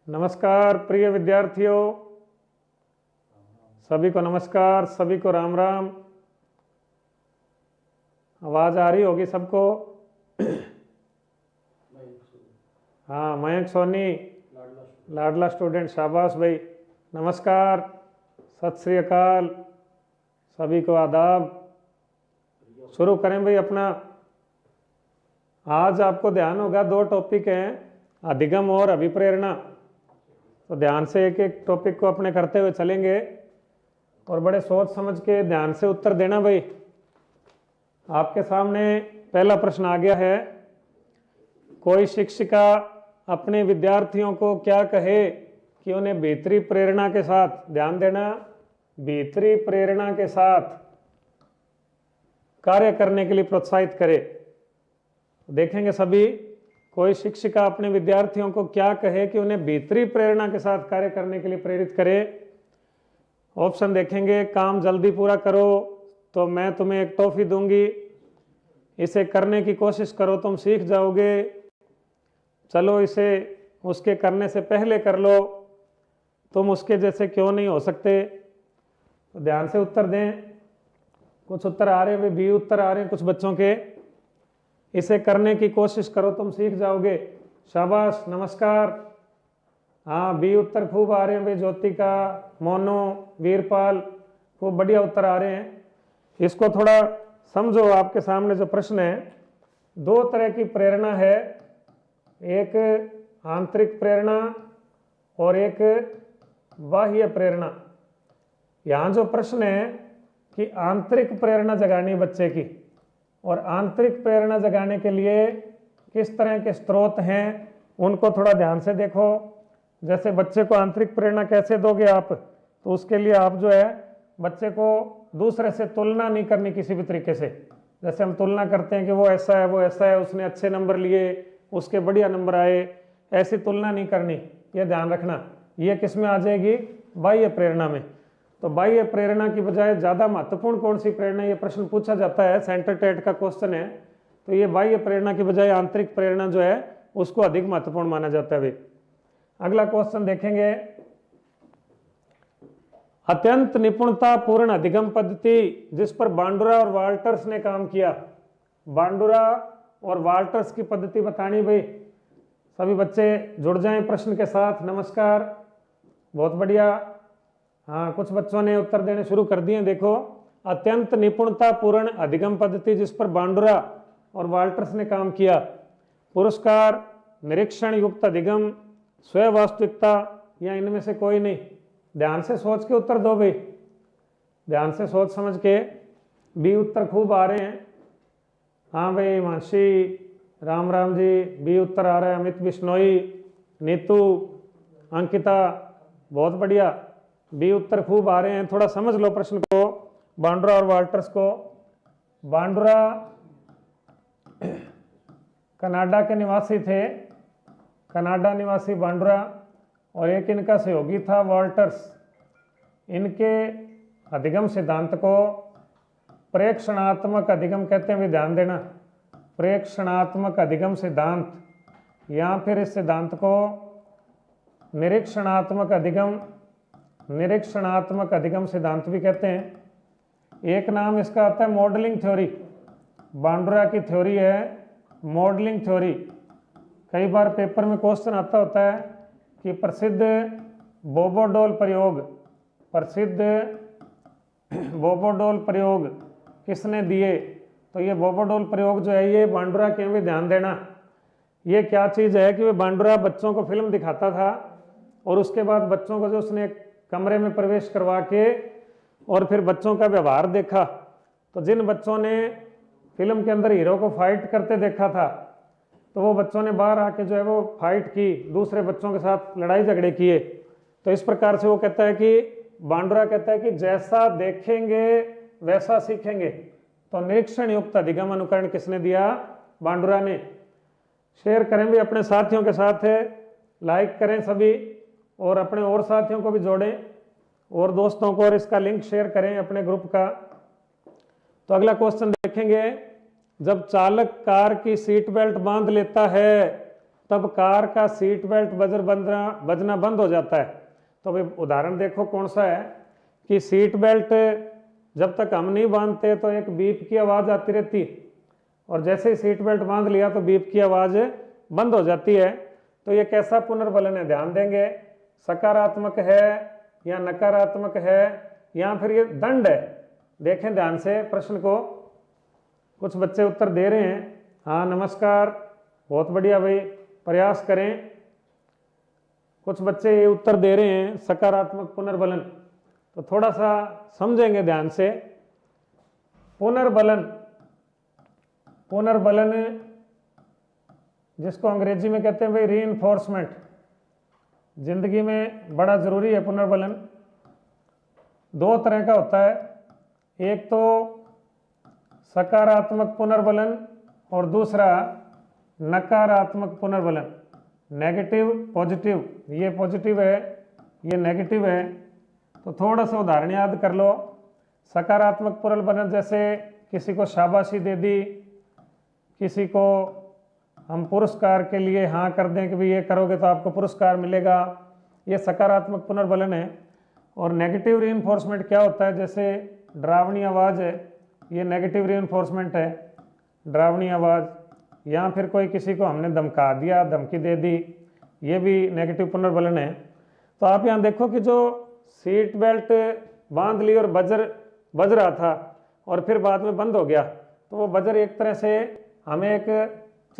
नमस्कार प्रिय विद्यार्थियों, सभी को नमस्कार, सभी को राम राम। आवाज आ रही होगी सबको? हाँ, मयंक सोनी लाडला स्टूडेंट, शाबाश भाई। नमस्कार, सत श्री अकाल, सभी को आदाब। शुरू करें भाई अपना। आज आपको ध्यान होगा, दो टॉपिक हैं, अधिगम और अभिप्रेरणा। तो ध्यान से एक एक टॉपिक को अपने करते हुए चलेंगे और बड़े सोच समझ के ध्यान से उत्तर देना भाई। आपके सामने पहला प्रश्न आ गया है। कोई शिक्षिका अपने विद्यार्थियों को क्या कहे कि उन्हें भीतरी प्रेरणा के साथ, ध्यान देना, भीतरी प्रेरणा के साथ कार्य करने के लिए प्रोत्साहित करे। देखेंगे सभी, कोई शिक्षिका अपने विद्यार्थियों को क्या कहे कि उन्हें भीतरी प्रेरणा के साथ कार्य करने के लिए प्रेरित करे। ऑप्शन देखेंगे। काम जल्दी पूरा करो तो मैं तुम्हें एक टॉफी दूंगी, इसे करने की कोशिश करो तुम सीख जाओगे, चलो इसे उसके करने से पहले कर लो, तुम उसके जैसे क्यों नहीं हो सकते। तो ध्यान से उत्तर दें। कुछ उत्तर आ रहे हैं, बी उत्तर आ रहे हैं कुछ बच्चों के। इसे करने की कोशिश करो तुम सीख जाओगे, शाबाश, नमस्कार। हाँ, बी उत्तर खूब आ रहे हैं भाई। ज्योतिका, मोनू, वीरपाल, खूब बढ़िया उत्तर आ रहे हैं। इसको थोड़ा समझो। आपके सामने जो प्रश्न है, दो तरह की प्रेरणा है, एक आंतरिक प्रेरणा और एक बाह्य प्रेरणा। यहाँ जो प्रश्न है कि आंतरिक प्रेरणा जगानी बच्चे की, और आंतरिक प्रेरणा जगाने के लिए किस तरह के स्रोत हैं, उनको थोड़ा ध्यान से देखो। जैसे बच्चे को आंतरिक प्रेरणा कैसे दोगे आप, तो उसके लिए आप जो है बच्चे को दूसरे से तुलना नहीं करनी किसी भी तरीके से। जैसे हम तुलना करते हैं कि वो ऐसा है, वो ऐसा है, उसने अच्छे नंबर लिए, उसके बढ़िया नंबर आए, ऐसी तुलना नहीं करनी, ये ध्यान रखना। ये किस में आ जाएगी? बाह्य प्रेरणा में। तो बाह्य प्रेरणा की बजाय ज़्यादा महत्वपूर्ण कौन सी प्रेरणा, ये प्रश्न पूछा जाता है, सेंटर टेट का क्वेश्चन है। तो ये बाह्य प्रेरणा की बजाय आंतरिक प्रेरणा जो है उसको अधिक महत्वपूर्ण माना जाता है भाई। अगला क्वेश्चन देखेंगे। अत्यंत निपुणता पूर्ण अधिगम पद्धति जिस पर बांडुरा और वाल्टर्स ने काम किया। बांडुरा और वाल्टर्स की पद्धति बतानी भाई। सभी बच्चे जुड़ जाएं प्रश्न के साथ। नमस्कार, बहुत बढ़िया। हाँ, कुछ बच्चों ने उत्तर देने शुरू कर दिए। देखो, अत्यंत निपुणता पूर्ण अधिगम पद्धति जिस पर बांडुरा और वाल्टर्स ने काम किया। पुरस्कार, निरीक्षण युक्त अधिगम, स्वयं वास्तविकता, या इनमें से कोई नहीं। ध्यान से सोच के उत्तर दो भाई, ध्यान से सोच समझ के। बी उत्तर खूब आ रहे हैं। हाँ भाई, मानसी, राम राम जी, बी उत्तर आ रहा है। अमित बिश्नोई, नीतू, अंकिता, बहुत बढ़िया, बी उत्तर खूब आ रहे हैं। थोड़ा समझ लो प्रश्न को, बांडुरा और वाल्टर्स को। बांडुरा कनाडा के निवासी थे, कनाडा निवासी बांडुरा, और एक इनका सहयोगी था वाल्टर्स। इनके अधिगम सिद्धांत को प्रेक्षणात्मक अधिगम कहते हैं भी, ध्यान देना, प्रेक्षणात्मक अधिगम सिद्धांत, या फिर इस सिद्धांत को निरीक्षणात्मक अधिगम, निरीक्षणात्मक अधिगम सिद्धांत भी कहते हैं। एक नाम इसका आता है मॉडलिंग थ्योरी। बांडुरा की थ्योरी है मॉडलिंग थ्योरी। कई बार पेपर में क्वेश्चन आता होता है कि प्रसिद्ध बोबोडोल प्रयोग, प्रसिद्ध बोबोडोल प्रयोग किसने दिए। तो ये बोबोडोल प्रयोग जो है ये बांडुरा के भी, ध्यान देना। ये क्या चीज़ है कि वे बांडुरा बच्चों को फिल्म दिखाता था, और उसके बाद बच्चों को जो उसने कमरे में प्रवेश करवा के और फिर बच्चों का व्यवहार देखा, तो जिन बच्चों ने फिल्म के अंदर हीरो को फाइट करते देखा था, तो वो बच्चों ने बाहर आके जो है वो फाइट की, दूसरे बच्चों के साथ लड़ाई झगड़े किए। तो इस प्रकार से वो कहता है कि, बांडुरा कहता है कि जैसा देखेंगे वैसा सीखेंगे। तो निरीक्षण युक्त अधिगम अनुकरण किसने दिया? बांडुरा ने। शेयर करें भी अपने साथियों के साथ, लाइक करें सभी, और अपने और साथियों को भी जोड़ें, और दोस्तों को, और इसका लिंक शेयर करें अपने ग्रुप का। तो अगला क्वेश्चन देखेंगे। जब चालक कार की सीट बेल्ट बांध लेता है तब कार का सीट बेल्ट बजर बजना बंद हो जाता है। तो भाई उदाहरण देखो कौन सा है कि सीट बेल्ट जब तक हम नहीं बांधते तो एक बीप की आवाज़ आती रहती, और जैसे ही सीट बेल्ट बांध लिया तो बीप की आवाज़ बंद हो जाती है। तो ये कैसा पुनर्बलन है, ध्यान देंगे, सकारात्मक है या नकारात्मक है या फिर ये दंड है। देखें ध्यान से प्रश्न को, कुछ बच्चे उत्तर दे रहे हैं। हाँ नमस्कार, बहुत बढ़िया भाई, प्रयास करें। कुछ बच्चे ये उत्तर दे रहे हैं सकारात्मक पुनर्बलन, तो थोड़ा सा समझेंगे ध्यान से। पुनर्बलन, पुनर्बलन जिसको अंग्रेजी में कहते हैं भाई रीइंफोर्समेंट, जिंदगी में बड़ा जरूरी है पुनर्बलन। दो तरह का होता है, एक तो सकारात्मक पुनर्बलन और दूसरा नकारात्मक पुनर्बलन, नेगेटिव पॉजिटिव। ये पॉजिटिव है, ये नेगेटिव है। तो थोड़ा सा उदाहरण याद कर लो। सकारात्मक पुनर्बलन जैसे किसी को शाबाशी दे दी, किसी को हम पुरस्कार के लिए हाँ कर दें कि भाई ये करोगे तो आपको पुरस्कार मिलेगा, ये सकारात्मक पुनर्बलन है। और नेगेटिव रीइंफोर्समेंट क्या होता है, जैसे डरावनी आवाज़ है, ये नेगेटिव रीइंफोर्समेंट है, डरावनी आवाज़। या फिर कोई किसी को हमने धमका दिया, धमकी दे दी, ये भी नेगेटिव पुनर्बलन है। तो आप यहाँ देखो कि जो सीट बेल्ट बांध ली और बज रहा था और फिर बाद में बंद हो गया, तो वो बजर एक तरह से हमें एक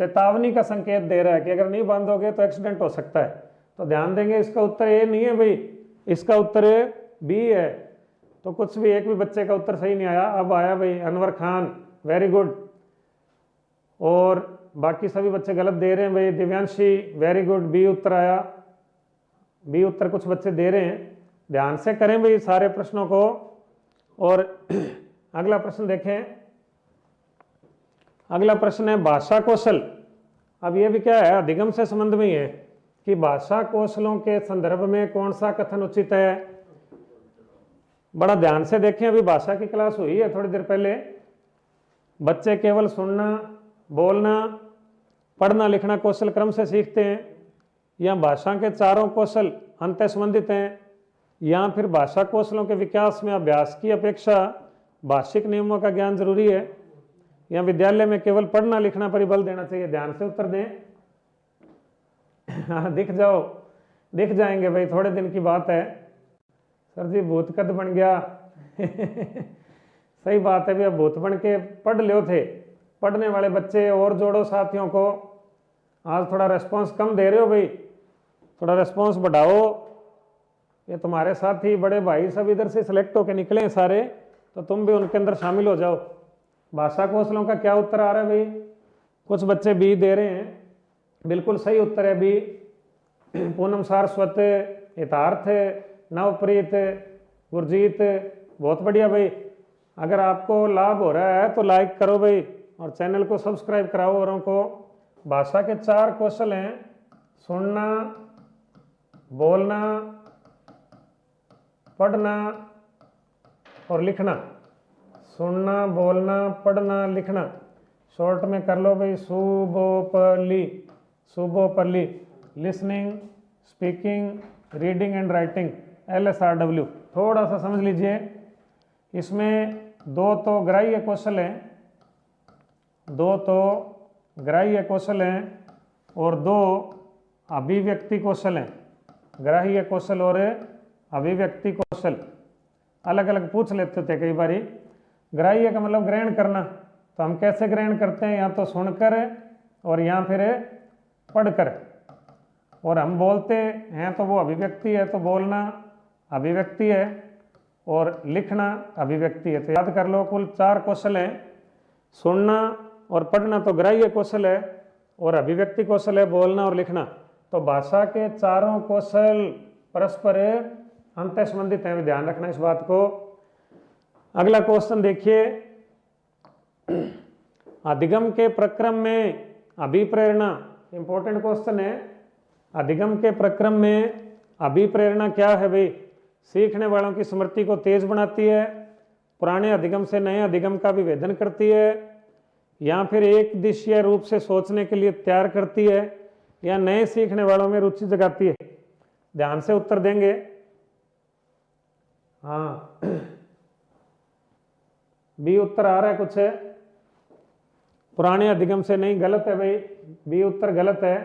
चेतावनी का संकेत दे रहा है कि अगर नहीं बांधोगे तो एक्सीडेंट हो सकता है। तो ध्यान देंगे, इसका उत्तर ए नहीं है भाई, इसका उत्तर बी है। तो कुछ भी, एक भी बच्चे का उत्तर सही नहीं आया। अब आया भाई अनवर खान, वेरी गुड। और बाकी सभी बच्चे गलत दे रहे हैं भाई। दिव्यांशी वेरी गुड, बी उत्तर आया, बी उत्तर कुछ बच्चे दे रहे हैं। ध्यान से करें भाई सारे प्रश्नों को। और अगला प्रश्न देखें। अगला प्रश्न है भाषा कौशल। अब ये भी क्या है, अधिगम से संबंध में ही है कि भाषा कौशलों के संदर्भ में कौन सा कथन उचित है। बड़ा ध्यान से देखें, अभी भाषा की क्लास हुई है थोड़ी देर पहले। बच्चे केवल सुनना, बोलना, पढ़ना लिखना कौशल क्रम से सीखते हैं, या भाषा के चारों कौशल अंतः संबंधित हैं, या फिर भाषा कौशलों के विकास में अभ्यास की अपेक्षा भाषिक नियमों का ज्ञान जरूरी है, या विद्यालय में केवल पढ़ना लिखना पर ही बल देना चाहिए। ध्यान से उत्तर दें। हाँ दिख जाएंगे भाई, थोड़े दिन की बात है। सर जी भूतकद बन गया। सही बात है भैया, भूत बन के पढ़ लो थे। पढ़ने वाले बच्चे और जोड़ो साथियों को। आज थोड़ा रेस्पॉन्स कम दे रहे हो भाई, थोड़ा रेस्पॉन्स बढ़ाओ। ये तुम्हारे साथी बड़े भाई सब इधर से सिलेक्ट होके निकले हैं सारे, तो तुम भी उनके अंदर शामिल हो जाओ। भाषा कौशलों का क्या उत्तर आ रहा है भाई? कुछ बच्चे बी दे रहे हैं, बिल्कुल सही उत्तर है बी। पूनम सारस्वत, हितार्थ, नवप्रीत, गुरजीत, बहुत बढ़िया भाई। अगर आपको लाभ हो रहा है तो लाइक करो भाई, और चैनल को सब्सक्राइब कराओ औरों को। भाषा के 4 कौशल हैं, सुनना, बोलना, पढ़ना और लिखना। सुनना, बोलना, पढ़ना, लिखना। शॉर्ट में कर लो भाई, सुबोपली, सुबोपली। Listening, speaking, reading and writing, LSRW। थोड़ा सा समझ लीजिए, इसमें 2 तो ग्राह्य कौशल हैं, 2 तो ग्राह्य कौशल हैं और 2 अभिव्यक्ति कौशल हैं। ग्राह्य कौशल और अभिव्यक्ति कौशल अलग अलग पूछ लेते थे कई बारी। ग्राह्य का मतलब ग्रहण करना, तो हम कैसे ग्रहण करते हैं, या तो सुनकर और या फिर पढ़कर। और हम बोलते हैं तो वो अभिव्यक्ति है, तो बोलना अभिव्यक्ति है और लिखना अभिव्यक्ति है। तो याद कर लो, कुल 4 कौशल हैं। सुनना और पढ़ना तो ग्राह्य कौशल है, और अभिव्यक्ति कौशल है बोलना और लिखना। तो भाषा के चारों कौशल परस्पर अंतः संबंधित हैं, ध्यान रखना इस बात को। अगला क्वेश्चन देखिए, अधिगम के प्रक्रम में अभिप्रेरणा, इंपॉर्टेंट क्वेश्चन है। अधिगम के प्रक्रम में अभिप्रेरणा क्या है भाई? सीखने वालों की स्मृति को तेज बनाती है, पुराने अधिगम से नए अधिगम का विभेदन करती है, या फिर एक दिशीय रूप से सोचने के लिए तैयार करती है, या नए सीखने वालों में रुचि जगाती है? ध्यान से उत्तर देंगे। हाँ बी उत्तर आ रहा है कुछ, पुराने अधिगम से नहीं, गलत है भाई, बी उत्तर गलत है।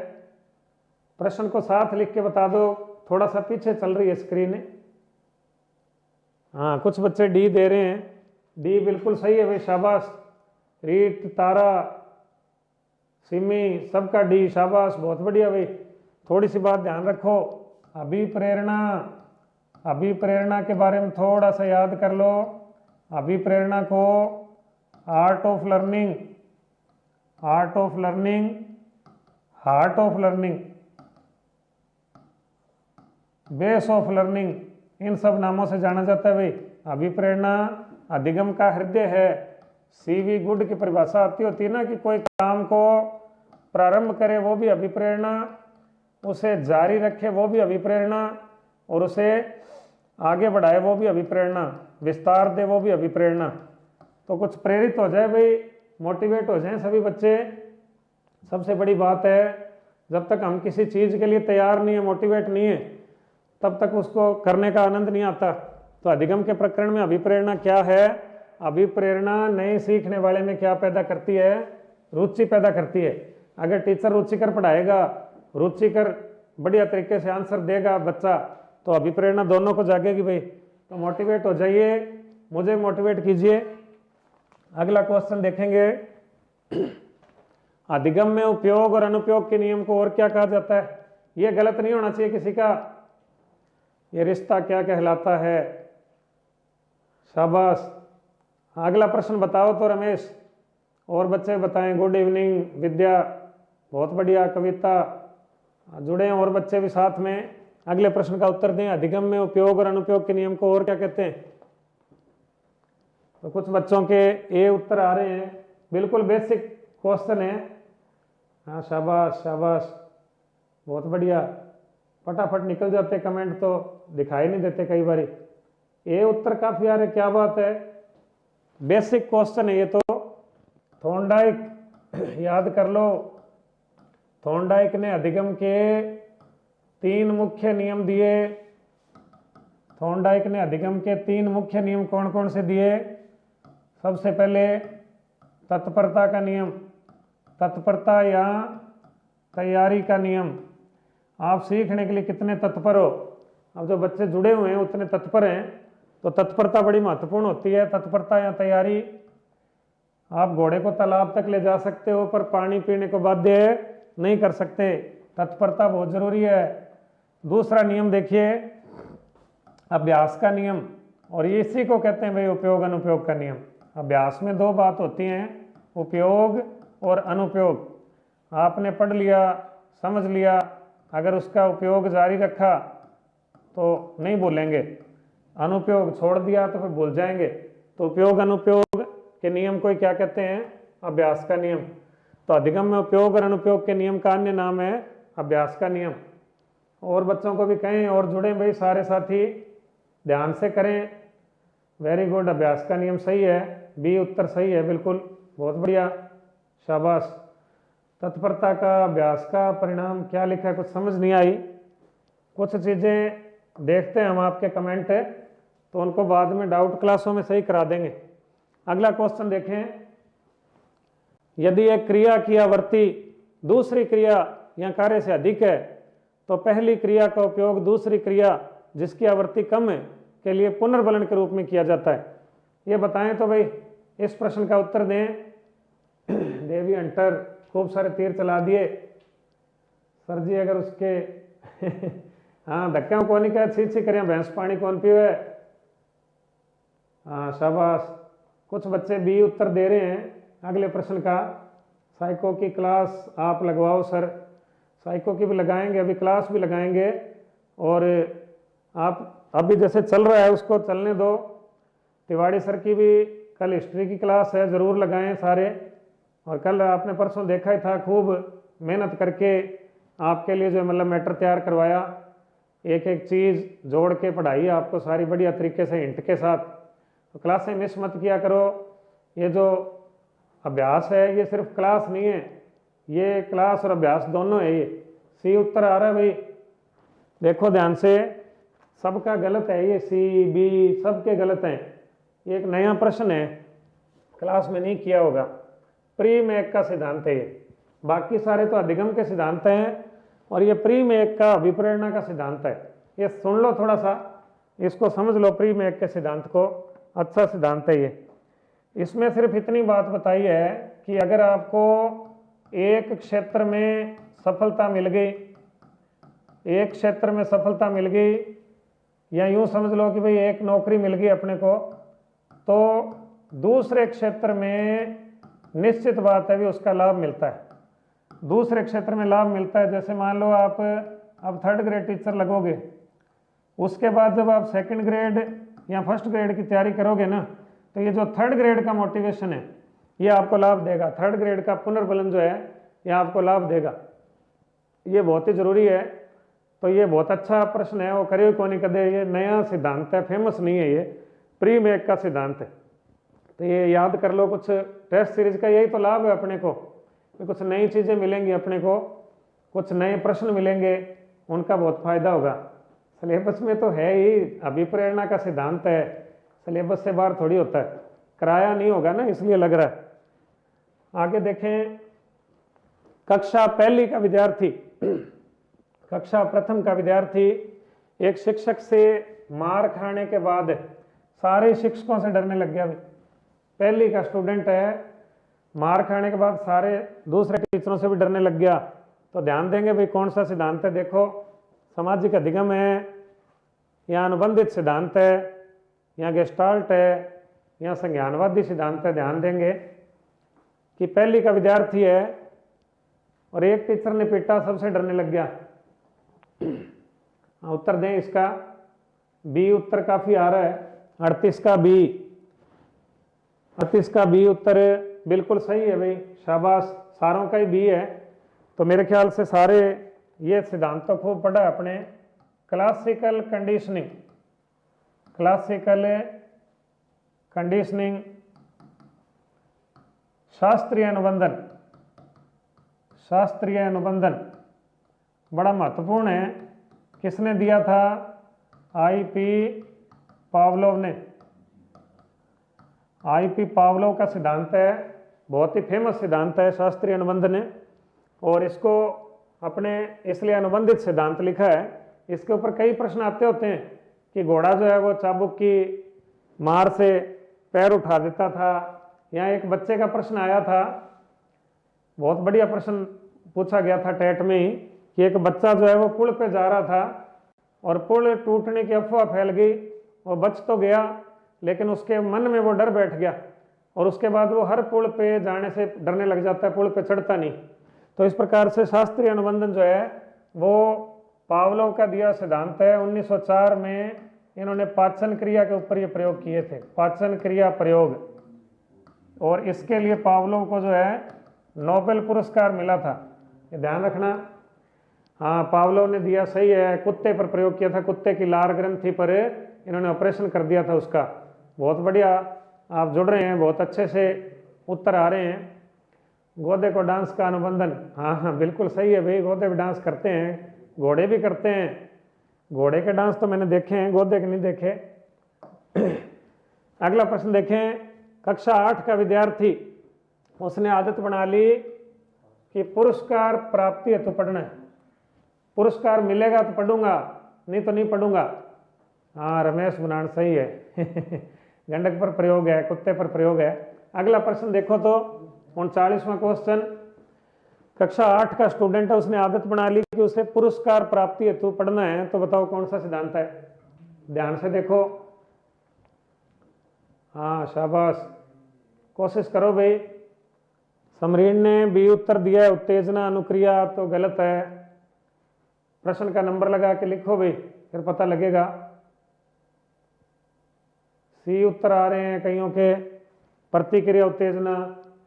प्रश्न को साथ लिख के बता दो, थोड़ा सा पीछे चल रही है स्क्रीन। हाँ कुछ बच्चे डी दे रहे हैं, डी बिल्कुल सही है भाई, शाबाश। रीत, तारा, सिमी, सबका डी, शाबाश, बहुत बढ़िया भाई। थोड़ी सी बात ध्यान रखो, अभिप्रेरणा, अभिप्रेरणा के बारे में थोड़ा सा याद कर लो। अभिप्रेरणा को art of learning, art of learning, heart of learning, base of learning, इन सब नामों से जाना जाता है भाई। अभिप्रेरणा अधिगम का हृदय है। सीवी गुड की परिभाषा आती होती है ना कि कोई काम को प्रारंभ करे वो भी अभिप्रेरणा, उसे जारी रखे वो भी अभिप्रेरणा, और उसे आगे बढ़ाए वो भी अभिप्रेरणा, विस्तार दे वो भी अभिप्रेरणा। तो कुछ प्रेरित हो जाए भाई, मोटिवेट हो जाएं सभी बच्चे। सबसे बड़ी बात है, जब तक हम किसी चीज़ के लिए तैयार नहीं है, मोटिवेट नहीं है, तब तक उसको करने का आनंद नहीं आता। तो अधिगम के प्रकरण में अभिप्रेरणा क्या है? अभिप्रेरणा नए सीखने वाले में क्या पैदा करती है? रुचि पैदा करती है। अगर टीचर रुचिकर पढ़ाएगा, रुचिकर बढ़िया तरीके से आंसर देगा बच्चा, तो अभिप्रेरणा दोनों को जागेगी भाई। तो मोटिवेट हो जाइए, मुझे मोटिवेट कीजिए। अगला क्वेश्चन देखेंगे, अधिगम में उपयोग और अनुपयोग के नियम को और क्या कहा जाता है? ये गलत नहीं होना चाहिए किसी का। ये रिश्ता क्या कहलाता है? शाबाश। अगला प्रश्न बताओ तो रमेश, और बच्चे बताएं। गुड इवनिंग विद्या, बहुत बढ़िया। कविता, जुड़े हैं और बच्चे भी साथ में। अगले प्रश्न का उत्तर दें, अधिगम में उपयोग और अनुपयोग के नियम को और क्या कहते हैं? तो कुछ बच्चों के ए उत्तर आ रहे हैं, बिल्कुल बेसिक क्वेश्चन है। हाँ शाबाश शाबाश, बहुत बढ़िया। फटाफट निकल जाते कमेंट, तो दिखाई नहीं देते कई बार। ए उत्तर काफी आ रहे, क्या बात है। बेसिक क्वेश्चन है ये तो। थॉर्नडाइक याद कर लो, थॉर्नडाइक ने अधिगम के 3 मुख्य नियम दिए। थॉर्नडाइक ने अधिगम के 3 मुख्य नियम कौन कौन से दिए? सबसे पहले तत्परता का नियम, तत्परता या तैयारी का नियम। आप सीखने के लिए कितने तत्पर हो? अब जो बच्चे जुड़े हुए हैं उतने तत्पर हैं, तो तत्परता बड़ी महत्वपूर्ण होती है। तत्परता या तैयारी। आप घोड़े को तालाब तक ले जा सकते हो, पर पानी पीने को बाध्य नहीं कर सकते। तत्परता बहुत जरूरी है। दूसरा नियम देखिए, अभ्यास का नियम, और ये इसी को कहते हैं भाई उपयोग अनुपयोग का नियम। अभ्यास में 2 बात होती हैं, उपयोग और अनुपयोग। आपने पढ़ लिया, समझ लिया, अगर उसका उपयोग जारी रखा तो नहीं भूलेंगे, अनुपयोग छोड़ दिया तो फिर भूल जाएंगे। तो उपयोग अनुपयोग के नियम को क्या कहते हैं? अभ्यास का नियम। तो अधिगम में उपयोग और अनुपयोग के नियम का अन्य नाम है अभ्यास का नियम। और बच्चों को भी कहें और जुड़े भाई, सारे साथी ध्यान से करें। वेरी गुड, अभ्यास का नियम सही है, बी उत्तर सही है, बिल्कुल बहुत बढ़िया, शाबाश। तत्परता का, अभ्यास का परिणाम क्या लिखा है? कुछ समझ नहीं आई। कुछ चीज़ें देखते हैं हम, आपके कमेंट है तो उनको बाद में डाउट क्लासों में सही करा देंगे। अगला क्वेश्चन देखें, यदि एक क्रिया की आवृत्ति दूसरी क्रिया या कार्य से अधिक है, तो पहली क्रिया का उपयोग दूसरी क्रिया जिसकी आवृत्ति कम है के लिए पुनर्बलन के रूप में किया जाता है। ये बताएं तो भाई, इस प्रश्न का उत्तर दें। देवी हंटर, खूब सारे तीर चला दिए सर जी। अगर उसके हाँ धक्का कौन नहीं कहा, छी छी करें, भैंस पानी कौन पीवे। हाँ शाबाश। कुछ बच्चे बी उत्तर दे रहे हैं अगले प्रश्न का। साइको की क्लास आप लगवाओ सर, साइको की भी लगाएंगे, अभी क्लास भी लगाएंगे। और आप अभी जैसे चल रहा है उसको चलने दो। तिवाड़ी सर की भी कल हिस्ट्री की क्लास है, ज़रूर लगाएं सारे। और कल आपने परसों देखा ही था, खूब मेहनत करके आपके लिए जो मतलब मैटर तैयार करवाया, एक एक चीज़ जोड़ के पढ़ाई आपको सारी बढ़िया तरीके से हिंट के साथ। तो क्लासें मिस मत किया करो। ये जो अभ्यास है ये सिर्फ क्लास नहीं है, ये क्लास और अभ्यास दोनों है। ये सी उत्तर आ रहा है भाई, देखो ध्यान से, सबका गलत है ये, सी बी सबके गलत हैं। ये एक नया प्रश्न है, क्लास में नहीं किया होगा। प्री मेक का सिद्धांत है ये, बाकी सारे तो अधिगम के सिद्धांत हैं और ये प्री मेक का अभिप्रेरणा का सिद्धांत है। ये सुन लो थोड़ा सा, इसको समझ लो, प्री मेक के सिद्धांत को, अच्छा सिद्धांत है ये। इसमें सिर्फ इतनी बात बताई है कि अगर आपको एक क्षेत्र में सफलता मिल गई, एक क्षेत्र में सफलता मिल गई, या यूं समझ लो कि भाई एक नौकरी मिल गई अपने को, तो दूसरे क्षेत्र में निश्चित बात है भी उसका लाभ मिलता है। दूसरे क्षेत्र में लाभ मिलता है, जैसे मान लो आप अब 3rd ग्रेड टीचर लगोगे, उसके बाद जब आप 2nd ग्रेड या 1st ग्रेड की तैयारी करोगे ना, तो ये जो 3rd ग्रेड का मोटिवेशन है ये आपको लाभ देगा। 3rd ग्रेड का पुनर्बलन जो है ये आपको लाभ देगा, ये बहुत ही जरूरी है। तो ये बहुत अच्छा प्रश्न है, वो करे कौन नहीं कदे, ये नया सिद्धांत है, फेमस नहीं है, ये प्री मेक का सिद्धांत है। तो ये याद कर लो, कुछ टेस्ट सीरीज का यही तो लाभ है अपने को, कुछ नई चीज़ें मिलेंगी अपने को, कुछ नए प्रश्न मिलेंगे, उनका बहुत फायदा होगा। सिलेबस में तो है ही, अभिप्रेरणा का सिद्धांत है, सिलेबस से बाहर थोड़ी होता है, कराया नहीं होगा ना, इसलिए लग रहा है। आगे देखें, कक्षा 1 का विद्यार्थी, कक्षा 1 का विद्यार्थी एक शिक्षक से मार खाने के बाद सारे शिक्षकों से डरने लग गया। 1 का स्टूडेंट है, मार खाने के बाद सारे दूसरे टीचरों से भी डरने लग गया। तो ध्यान देंगे भाई कौन सा सिद्धांत है, देखो सामाजिक अधिगम है, या अनुबंधित सिद्धांत है, या गेस्टाल्ट है, या संज्ञानवादी सिद्धांत है। ध्यान देंगे कि 1 का विद्यार्थी है और एक टीचर ने पीटा, सबसे डरने लग गया। उत्तर दें इसका, बी उत्तर काफी आ रहा है, 38 का बी, 38 का बी उत्तर बिल्कुल सही है भाई, शाबाश, सारों का ही बी है। तो मेरे ख्याल से सारे ये सिद्धांत तो खूब पढ़ा है अपने। क्लासिकल कंडीशनिंग, क्लासिकल कंडीशनिंग, शास्त्रीय अनुबंधन, शास्त्रीय अनुबंधन बड़ा महत्वपूर्ण है। किसने दिया था? I.P. पावलोव ने। I.P. पावलोव का सिद्धांत है, बहुत ही फेमस सिद्धांत है शास्त्रीय अनुबंधन है, और इसको अपने इसलिए अनुबंधित सिद्धांत लिखा है। इसके ऊपर कई प्रश्न आते होते हैं कि घोड़ा जो है वो चाबुक की मार से पैर उठा देता था, या एक बच्चे का प्रश्न आया था, बहुत बढ़िया प्रश्न पूछा गया था टेट में ही, कि एक बच्चा जो है वो पुल पे जा रहा था और पुल टूटने की अफवाह फैल गई, वो बच तो गया लेकिन उसके मन में वो डर बैठ गया, और उसके बाद वो हर पुल पे जाने से डरने लग जाता है, पुल पे चढ़ता नहीं। तो इस प्रकार से शास्त्रीय अनुबंधन जो है वो पावलोव का दिया सिद्धांत है। 1904 में इन्होंने पाचन क्रिया के ऊपर ये प्रयोग किए थे, पाचन क्रिया प्रयोग, और इसके लिए पावलोव को जो है नोबेल पुरस्कार मिला था, ये ध्यान रखना। हाँ, पावलोव ने दिया, सही है, कुत्ते पर प्रयोग किया था, कुत्ते की लार ग्रंथि पर इन्होंने ऑपरेशन कर दिया था उसका। बहुत बढ़िया, आप जुड़ रहे हैं, बहुत अच्छे से उत्तर आ रहे हैं। घोड़े को डांस का अनुबंधन, हाँ हाँ बिल्कुल सही है भाई, घोड़े भी डांस करते हैं, घोड़े भी करते हैं, घोड़े के डांस तो मैंने देखे हैं, घोड़े के नहीं देखे। अगला प्रश्न देखें, कक्षा 8 का विद्यार्थी, उसने आदत बना ली कि पुरस्कार प्राप्ति हेतु पढ़ना है, पुरस्कार मिलेगा तो पढ़ूंगा, नहीं तो नहीं पढ़ूंगा। हाँ रमेश बुनान सही है। गंडक पर प्रयोग है, कुत्ते पर प्रयोग है। अगला प्रश्न देखो तो 39वां क्वेश्चन, कक्षा 8 का स्टूडेंट है, उसने आदत बना ली कि उसे पुरस्कार प्राप्ति हेतु पढ़ना है, तो बताओ कौन सा सिद्धांत है? ध्यान से देखो, हाँ शाबाश, कोशिश करो भाई। समरीन ने बी उत्तर दिया है, उत्तेजना अनुक्रिया तो गलत है। प्रश्न का नंबर लगा के लिखो भाई, फिर पता लगेगा। सी उत्तर आ रहे हैं कईयों के, प्रतिक्रिया उत्तेजना,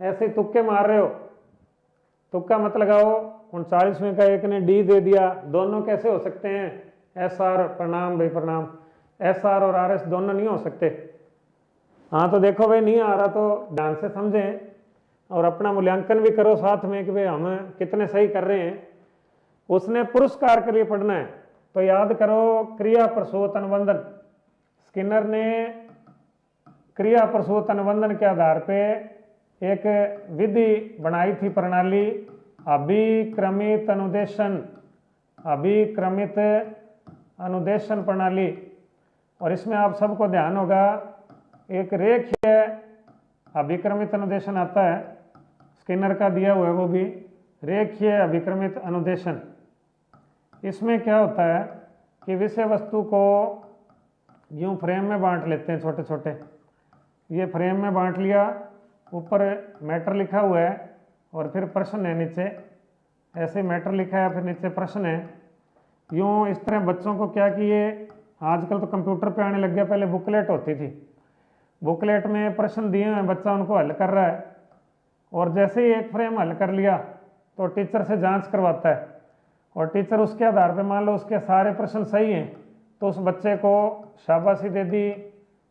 ऐसे तुक्के मार रहे हो, तुक्का मत लगाओ। 39वें का एक ने डी दे दिया, दोनों कैसे हो सकते हैं? एस आर, प्रणाम भाई प्रणाम, एस आर और आर एस दोनों नहीं हो सकते। हाँ तो देखो भाई, नहीं आ रहा तो ध्यान से समझें और अपना मूल्यांकन भी करो साथ में कि भाई हम कितने सही कर रहे हैं। उसने पुरस्कार के लिए पढ़ना है। तो याद करो क्रिया प्रसूत अनुबंधन। स्किनर ने क्रिया प्रसूत अनुबंधन के आधार पे एक विधि बनाई थी, प्रणाली अभिक्रमित अनुदेशन, अभिक्रमित अनुदेशन प्रणाली। और इसमें आप सबको ध्यान होगा एक रेखीय अभिक्रमित अनुदेशन आता है, स्किनर का दिया हुआ है वो भी, रेखीय अभिक्रमित अनुदेशन। इसमें क्या होता है कि विषय वस्तु को यूं फ्रेम में बांट लेते हैं, छोटे छोटे, ये फ्रेम में बांट लिया, ऊपर मैटर लिखा हुआ है और फिर प्रश्न है नीचे, ऐसे मैटर लिखा है फिर नीचे प्रश्न है। यूं इस तरह बच्चों को क्या किए, आजकल तो कंप्यूटर पे आने लग गया, पहले बुकलेट होती थी, बुकलेट में प्रश्न दिए हैं, बच्चा उनको हल कर रहा है, और जैसे ही एक फ्रेम हल कर लिया तो टीचर से जांच करवाता है, और टीचर उसके आधार पे मान लो उसके सारे प्रश्न सही हैं तो उस बच्चे को शाबाशी दे दी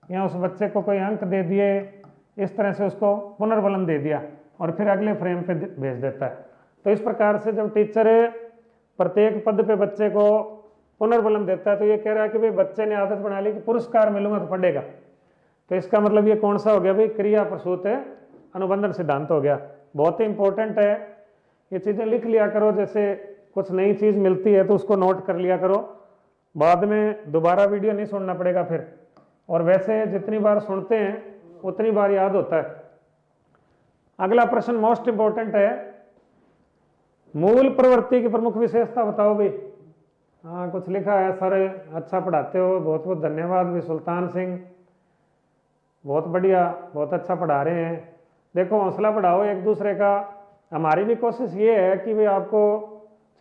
या उस बच्चे को कोई अंक दे दिए, इस तरह से उसको पुनर्बलन दे दिया और फिर अगले फ्रेम पे भेज देता है। तो इस प्रकार से जब टीचर प्रत्येक पद पे बच्चे को पुनर्बलन देता है तो ये कह रहा है कि भाई बच्चे ने आदत बना ली कि पुरस्कार मिलूंगा तो पढ़ेगा। तो इसका मतलब ये कौन सा हो गया भाई, क्रिया प्रसूत अनुबंधन सिद्धांत हो गया। बहुत ही इंपॉर्टेंट है, ये चीज़ें लिख लिया करो, जैसे कुछ नई चीज़ मिलती है तो उसको नोट कर लिया करो, बाद में दोबारा वीडियो नहीं सुनना पड़ेगा फिर, और वैसे जितनी बार सुनते हैं उतनी बार याद होता है। अगला प्रश्न मोस्ट इंपॉर्टेंट है, मूल प्रवृत्ति की प्रमुख विशेषता बताओ भाई। हाँ कुछ लिखा है सर, अच्छा पढ़ाते हो, बहुत बहुत धन्यवाद भी सुल्तान सिंह, बहुत बढ़िया, बहुत अच्छा पढ़ा रहे हैं। देखो हौसला बढ़ाओ एक दूसरे का, हमारी भी कोशिश ये है कि भाई आपको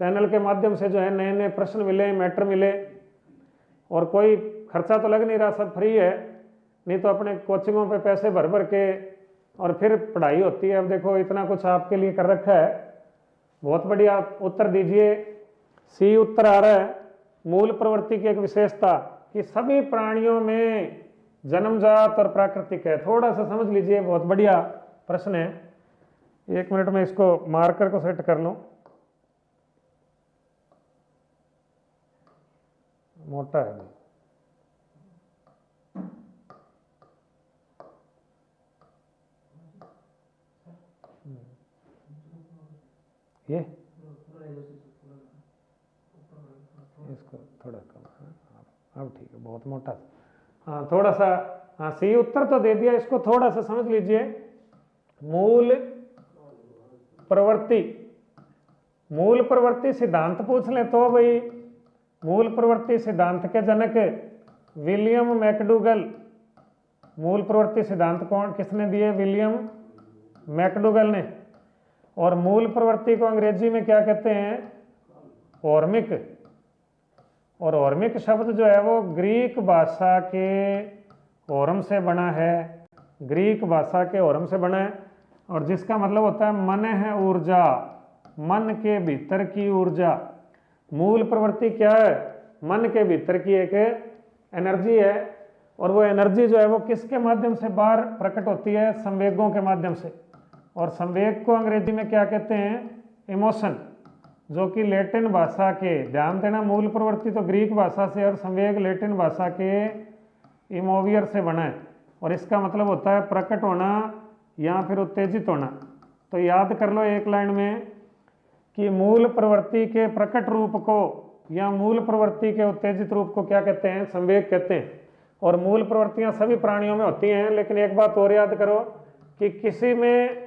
चैनल के माध्यम से जो है नए नए प्रश्न मिले, मैटर मिले, और कोई खर्चा तो लग नहीं रहा, सब फ्री है, नहीं तो अपने कोचिंगों पे पैसे भर भर के और फिर पढ़ाई होती है। अब देखो इतना कुछ आपके लिए कर रखा है, बहुत बढ़िया। उत्तर दीजिए, सी उत्तर आ रहा है, मूल प्रवृत्ति की एक विशेषता कि सभी प्राणियों में जन्मजात और प्राकृतिक है। थोड़ा सा समझ लीजिए, बहुत बढ़िया प्रश्न है। एक मिनट में इसको मार्कर को सेट कर लूं, मोटा है ये, इसको थोड़ा कम, अब ठीक है, बहुत मोटा। हाँ थोड़ा सा, हाँ सी उत्तर तो दे दिया, इसको थोड़ा सा समझ लीजिए। मूल प्रवृत्ति, मूल प्रवृत्ति सिद्धांत पूछ ले तो भाई, मूल प्रवृत्ति सिद्धांत के जनक विलियम मैकडूगल। मूल प्रवृत्ति सिद्धांत कौन किसने दिए, विलियम मैकडूगल ने। और मूल प्रवृत्ति को अंग्रेजी में क्या कहते हैं, ओर्मिक। और ओर्मिक शब्द जो है वो ग्रीक भाषा के ओरम से बना है, ग्रीक भाषा के ओरम से बना है, और जिसका मतलब होता है मन है ऊर्जा, मन के भीतर की ऊर्जा। मूल प्रवृत्ति क्या है, मन के भीतर की एक एनर्जी है, और वो एनर्जी जो है वो किसके माध्यम से बाहर प्रकट होती है, संवेगों के माध्यम से। और संवेग को अंग्रेजी में क्या कहते हैं, इमोशन, जो कि लैटिन भाषा के, ध्यान देना मूल प्रवृत्ति तो ग्रीक भाषा से और संवेग लैटिन भाषा के इमोवियर से बना है, और इसका मतलब होता है प्रकट होना या फिर उत्तेजित होना। तो याद कर लो एक लाइन में कि मूल प्रवृत्ति के प्रकट रूप को या मूल प्रवृत्ति के उत्तेजित रूप को क्या कहते हैं, संवेग कहते हैं। और मूल प्रवृत्तियां सभी प्राणियों में होती हैं, लेकिन एक बात और याद करो कि किसी में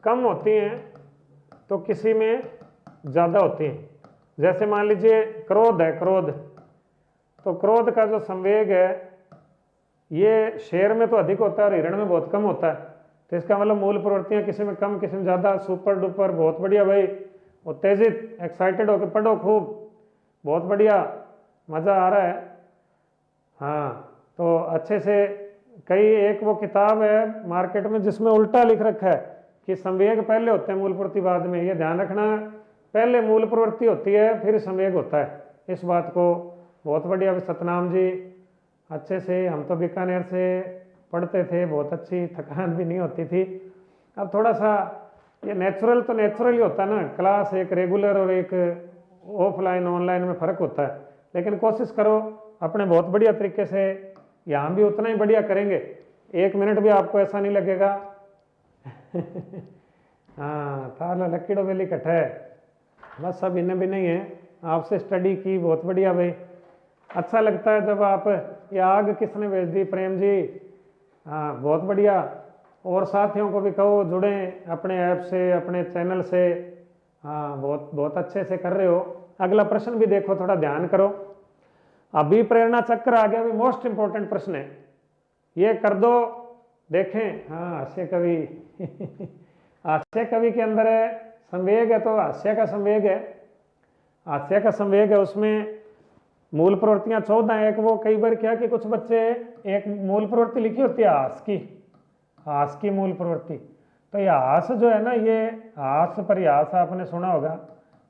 कम होती हैं तो किसी में ज़्यादा होती हैं। जैसे मान लीजिए क्रोध है, क्रोध, तो क्रोध का जो संवेग है ये शेर में तो अधिक होता है और हिरण में बहुत कम होता है। तो इसका मतलब मूल प्रवृत्तियां किसी में कम किसी में ज़्यादा। सुपर डुपर, बहुत बढ़िया भाई, उत्तेजित, एक्साइटेड होकर पढ़ो खूब, बहुत बढ़िया, मज़ा आ रहा है। हाँ तो अच्छे से, कई एक वो किताब है मार्केट में जिसमें उल्टा लिख रखा है कि संवेग पहले होते हैं मूल प्रवृत्ति बाद में। ये ध्यान रखना, पहले मूल प्रवृत्ति होती है फिर संवेग होता है, इस बात को। बहुत बढ़िया सतनाम जी, अच्छे से, हम तो बीकानेर से पढ़ते थे, बहुत अच्छी, थकान भी नहीं होती थी। अब थोड़ा सा ये नेचुरल तो नेचुरल ही होता है ना, क्लास एक रेगुलर और एक ऑफलाइन ऑनलाइन में फ़र्क होता है, लेकिन कोशिश करो अपने बहुत बढ़िया तरीके से, यहाँ भी उतना ही बढ़िया करेंगे, 1 मिनट भी आपको ऐसा नहीं लगेगा। हाँ थाला लकीड़ो बेली कट है, बस सब इन्हें भी नहीं है। आपसे स्टडी की बहुत बढ़िया भाई, अच्छा लगता है जब आप, ये आग किसने भेज दी, प्रेम जी, हाँ बहुत बढ़िया। और साथियों को भी कहो जुड़ें अपने ऐप से, अपने चैनल से। हाँ बहुत बहुत अच्छे से कर रहे हो। अगला प्रश्न भी देखो, थोड़ा ध्यान करो। अभी प्रेरणा चक्र आ गया, अभी मोस्ट इंपॉर्टेंट प्रश्न है, ये कर दो। देखें, हाँ हास्य कवि। हास्य कवि के अंदर है संवेग है, तो हास्य का संवेग है, हास्य का संवेग है। उसमें मूल प्रवृत्तियां 14 है। एक वो कई बार क्या कि कुछ बच्चे, एक मूल प्रवृत्ति लिखी होती है हास की, हास की मूल प्रवृत्ति। तो ये हास जो है ना, ये हास परिहास आपने सुना होगा।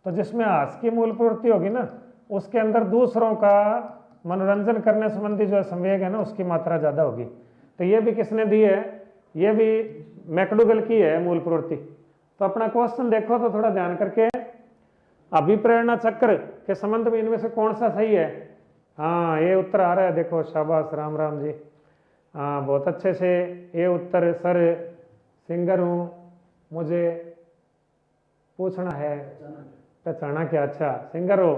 तो जिसमें हास की मूल प्रवृत्ति होगी ना, उसके अंदर दूसरों का मनोरंजन करने संबंधी जो संवेग है ना, उसकी मात्रा ज़्यादा होगी। तो ये भी किसने दी है, ये भी मैकडूगल की है मूल प्रवृत्ति। तो अपना क्वेश्चन देखो तो थोड़ा ध्यान करके, अभिप्रेरणा चक्र के संबंध में इनमें से कौन सा सही है। हाँ ये उत्तर आ रहा है, देखो शाबाश राम राम जी, हाँ बहुत अच्छे से ये उत्तर। सर सिंगर हूँ, मुझे पूछना है, पहचाना क्या, अच्छा सिंगर हो,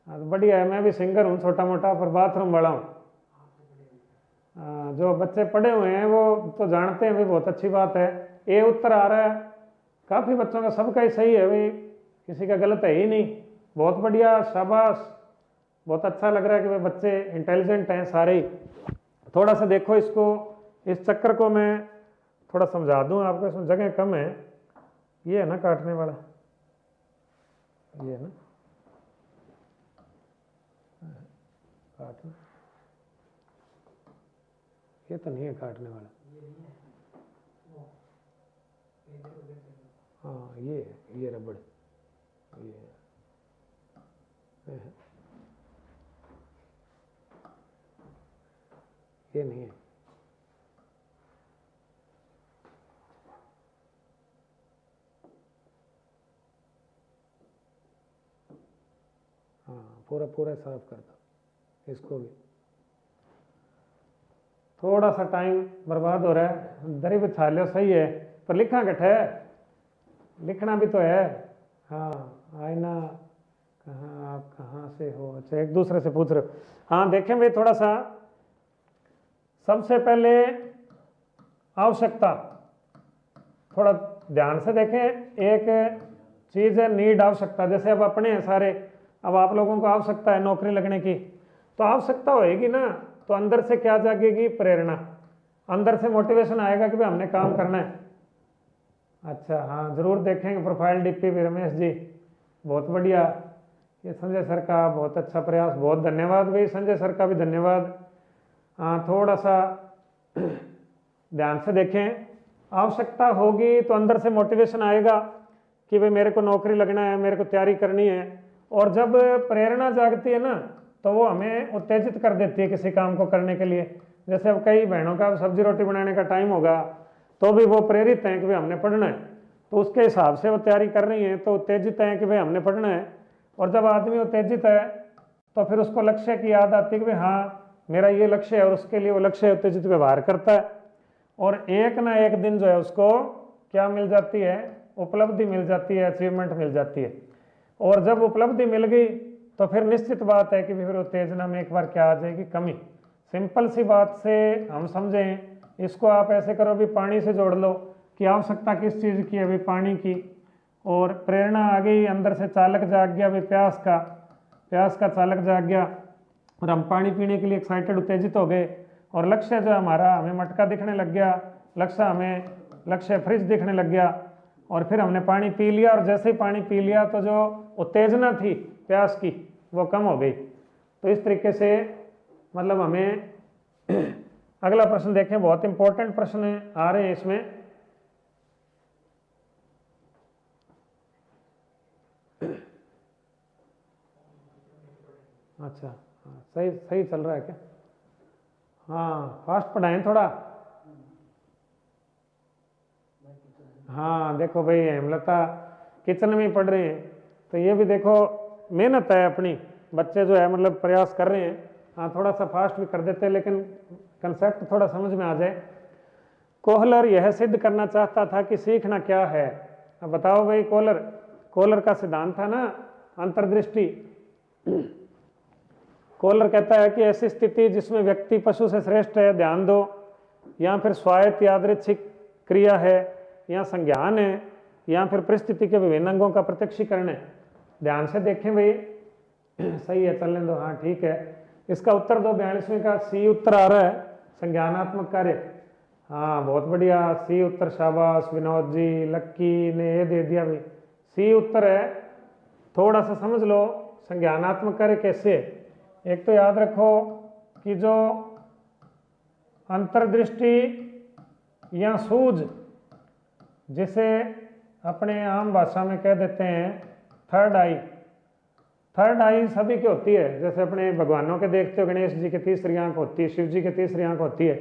बढ़िया है। मैं भी सिंगर हूँ छोटा मोटा, पर बाथरूम वाला हूँ। जो बच्चे पढ़े हुए हैं वो तो जानते हैं भाई, बहुत अच्छी बात है। ये उत्तर आ रहा है, काफ़ी बच्चों का, सबका ही सही है भाई, किसी का गलत है ही नहीं। बहुत बढ़िया, शाबाश, बहुत अच्छा लग रहा है कि भाई बच्चे इंटेलिजेंट हैं सारे ही। थोड़ा सा देखो इसको, इस चक्कर को मैं थोड़ा समझा दूं आपको, इसमें जगह कम है। ये है ना काटने वाला, ये है ना काटना, ये तो नहीं है काटने वाला। हाँ ये रबड़, ये ये नहीं है। हाँ पूरा पूरा साफ कर दो इसको भी। थोड़ा सा टाइम बर्बाद हो रहा है, दरी बिछा लो सही है, पर लिखना कट है, लिखना भी तो है। हाँ आईना कहाँ, आप कहाँ से हो, अच्छा एक दूसरे से पूछ रहे हो। हाँ देखें भाई थोड़ा सा, सबसे पहले आवश्यकता, थोड़ा ध्यान से देखें। एक चीज़ है नीड, आवश्यकता। जैसे अब अपने हैं सारे, अब आप लोगों को आवश्यकता है नौकरी लगने की, तो आवश्यकता होएगी ना, तो अंदर से क्या जागेगी, प्रेरणा, अंदर से मोटिवेशन आएगा कि भाई हमने काम करना है। अच्छा हाँ जरूर देखेंगे प्रोफाइल डीपी भी, रमेश जी बहुत बढ़िया। ये संजय सर का बहुत अच्छा प्रयास, बहुत धन्यवाद भाई, संजय सर का भी धन्यवाद। हाँ थोड़ा सा ध्यान से देखें, आवश्यकता होगी तो अंदर से मोटिवेशन आएगा कि भाई मेरे को नौकरी लगना है, मेरे को तैयारी करनी है। और जब प्रेरणा जागती है ना, तो वो हमें उत्तेजित कर देती है किसी काम को करने के लिए। जैसे अब कई बहनों का सब्जी रोटी बनाने का टाइम होगा, तो भी वो प्रेरित हैं कि भाई हमने पढ़ना है, तो उसके हिसाब से वो तैयारी कर रही हैं, तो उत्तेजित हैं कि भाई हमने पढ़ना है। और जब आदमी उत्तेजित है तो फिर उसको लक्ष्य की याद आती है कि भाई हाँ मेरा ये लक्ष्य है, और उसके लिए वो लक्ष्य उत्तेजित व्यवहार करता है। और एक ना एक दिन जो है उसको क्या मिल जाती है, उपलब्धि मिल जाती है, अचीवमेंट मिल जाती है। और जब उपलब्धि मिल गई तो फिर निश्चित बात है कि फिर उत्तेजना में एक बार क्या आ जाएगी, कमी। सिंपल सी बात से हम समझें इसको, आप ऐसे करो भी पानी से जोड़ लो कि आवश्यकता किस चीज़ की है, अभी पानी की, और प्रेरणा आ गई, अंदर से चालक जाग गया भी प्यास का चालक जाग गया, और हम पानी पीने के लिए एक्साइटेड उत्तेजित हो गए। और लक्ष्य जो हमारा, हमें मटका दिखने लग गया, लक्ष्य फ्रिज दिखने लग गया, और फिर हमने पानी पी लिया। और जैसे ही पानी पी लिया तो जो उत्तेजना थी प्यास की वो कम हो गई। तो इस तरीके से मतलब हमें अगला प्रश्न देखें, बहुत इंपॉर्टेंट प्रश्न आ रहे हैं इसमें। अच्छा सही सही चल रहा है क्या? हाँ फास्ट पढ़ाएं थोड़ा। हाँ देखो भाई हेमलता किचन में ही पढ़ रहे हैं, तो ये भी देखो मेहनत है अपनी, बच्चे जो है मतलब प्रयास कर रहे हैं। हाँ थोड़ा सा फास्ट भी कर देते हैं लेकिन कंसेप्ट थोड़ा समझ में आ जाए। कोहलर यह सिद्ध करना चाहता था कि सीखना क्या है। अब बताओ भाई, कोहलर का सिद्धांत था ना अंतर्दृष्टि। कोहलर कहता है कि ऐसी स्थिति जिसमें व्यक्ति पशु से श्रेष्ठ है, ध्यान दो, या फिर स्वायत्त यादृच्छिक क्रिया है, या संज्ञान है, या फिर परिस्थिति के विभिन्न अंगों का प्रत्यक्षीकरण है। ध्यान से देखें भाई, सही है, चलने दो, हाँ ठीक है। इसका उत्तर दो। 42वें का सी उत्तर आ रहा है, संज्ञानात्मक कार्य। हाँ बहुत बढ़िया, सी उत्तर, शाबाश विनोद जी, लक्की ने ये दे दिया भाई, सी उत्तर है। थोड़ा सा समझ लो संज्ञानात्मक कार्य कैसे। एक तो याद रखो कि जो अंतर्दृष्टि या सूझ, जिसे अपने आम भाषा में कह देते हैं थर्ड आई, थर्ड आई सभी की होती है। जैसे अपने भगवानों के देखते हो, गणेश जी की तीसरी आंख होती है, शिव जी की तीसरी आंख होती है,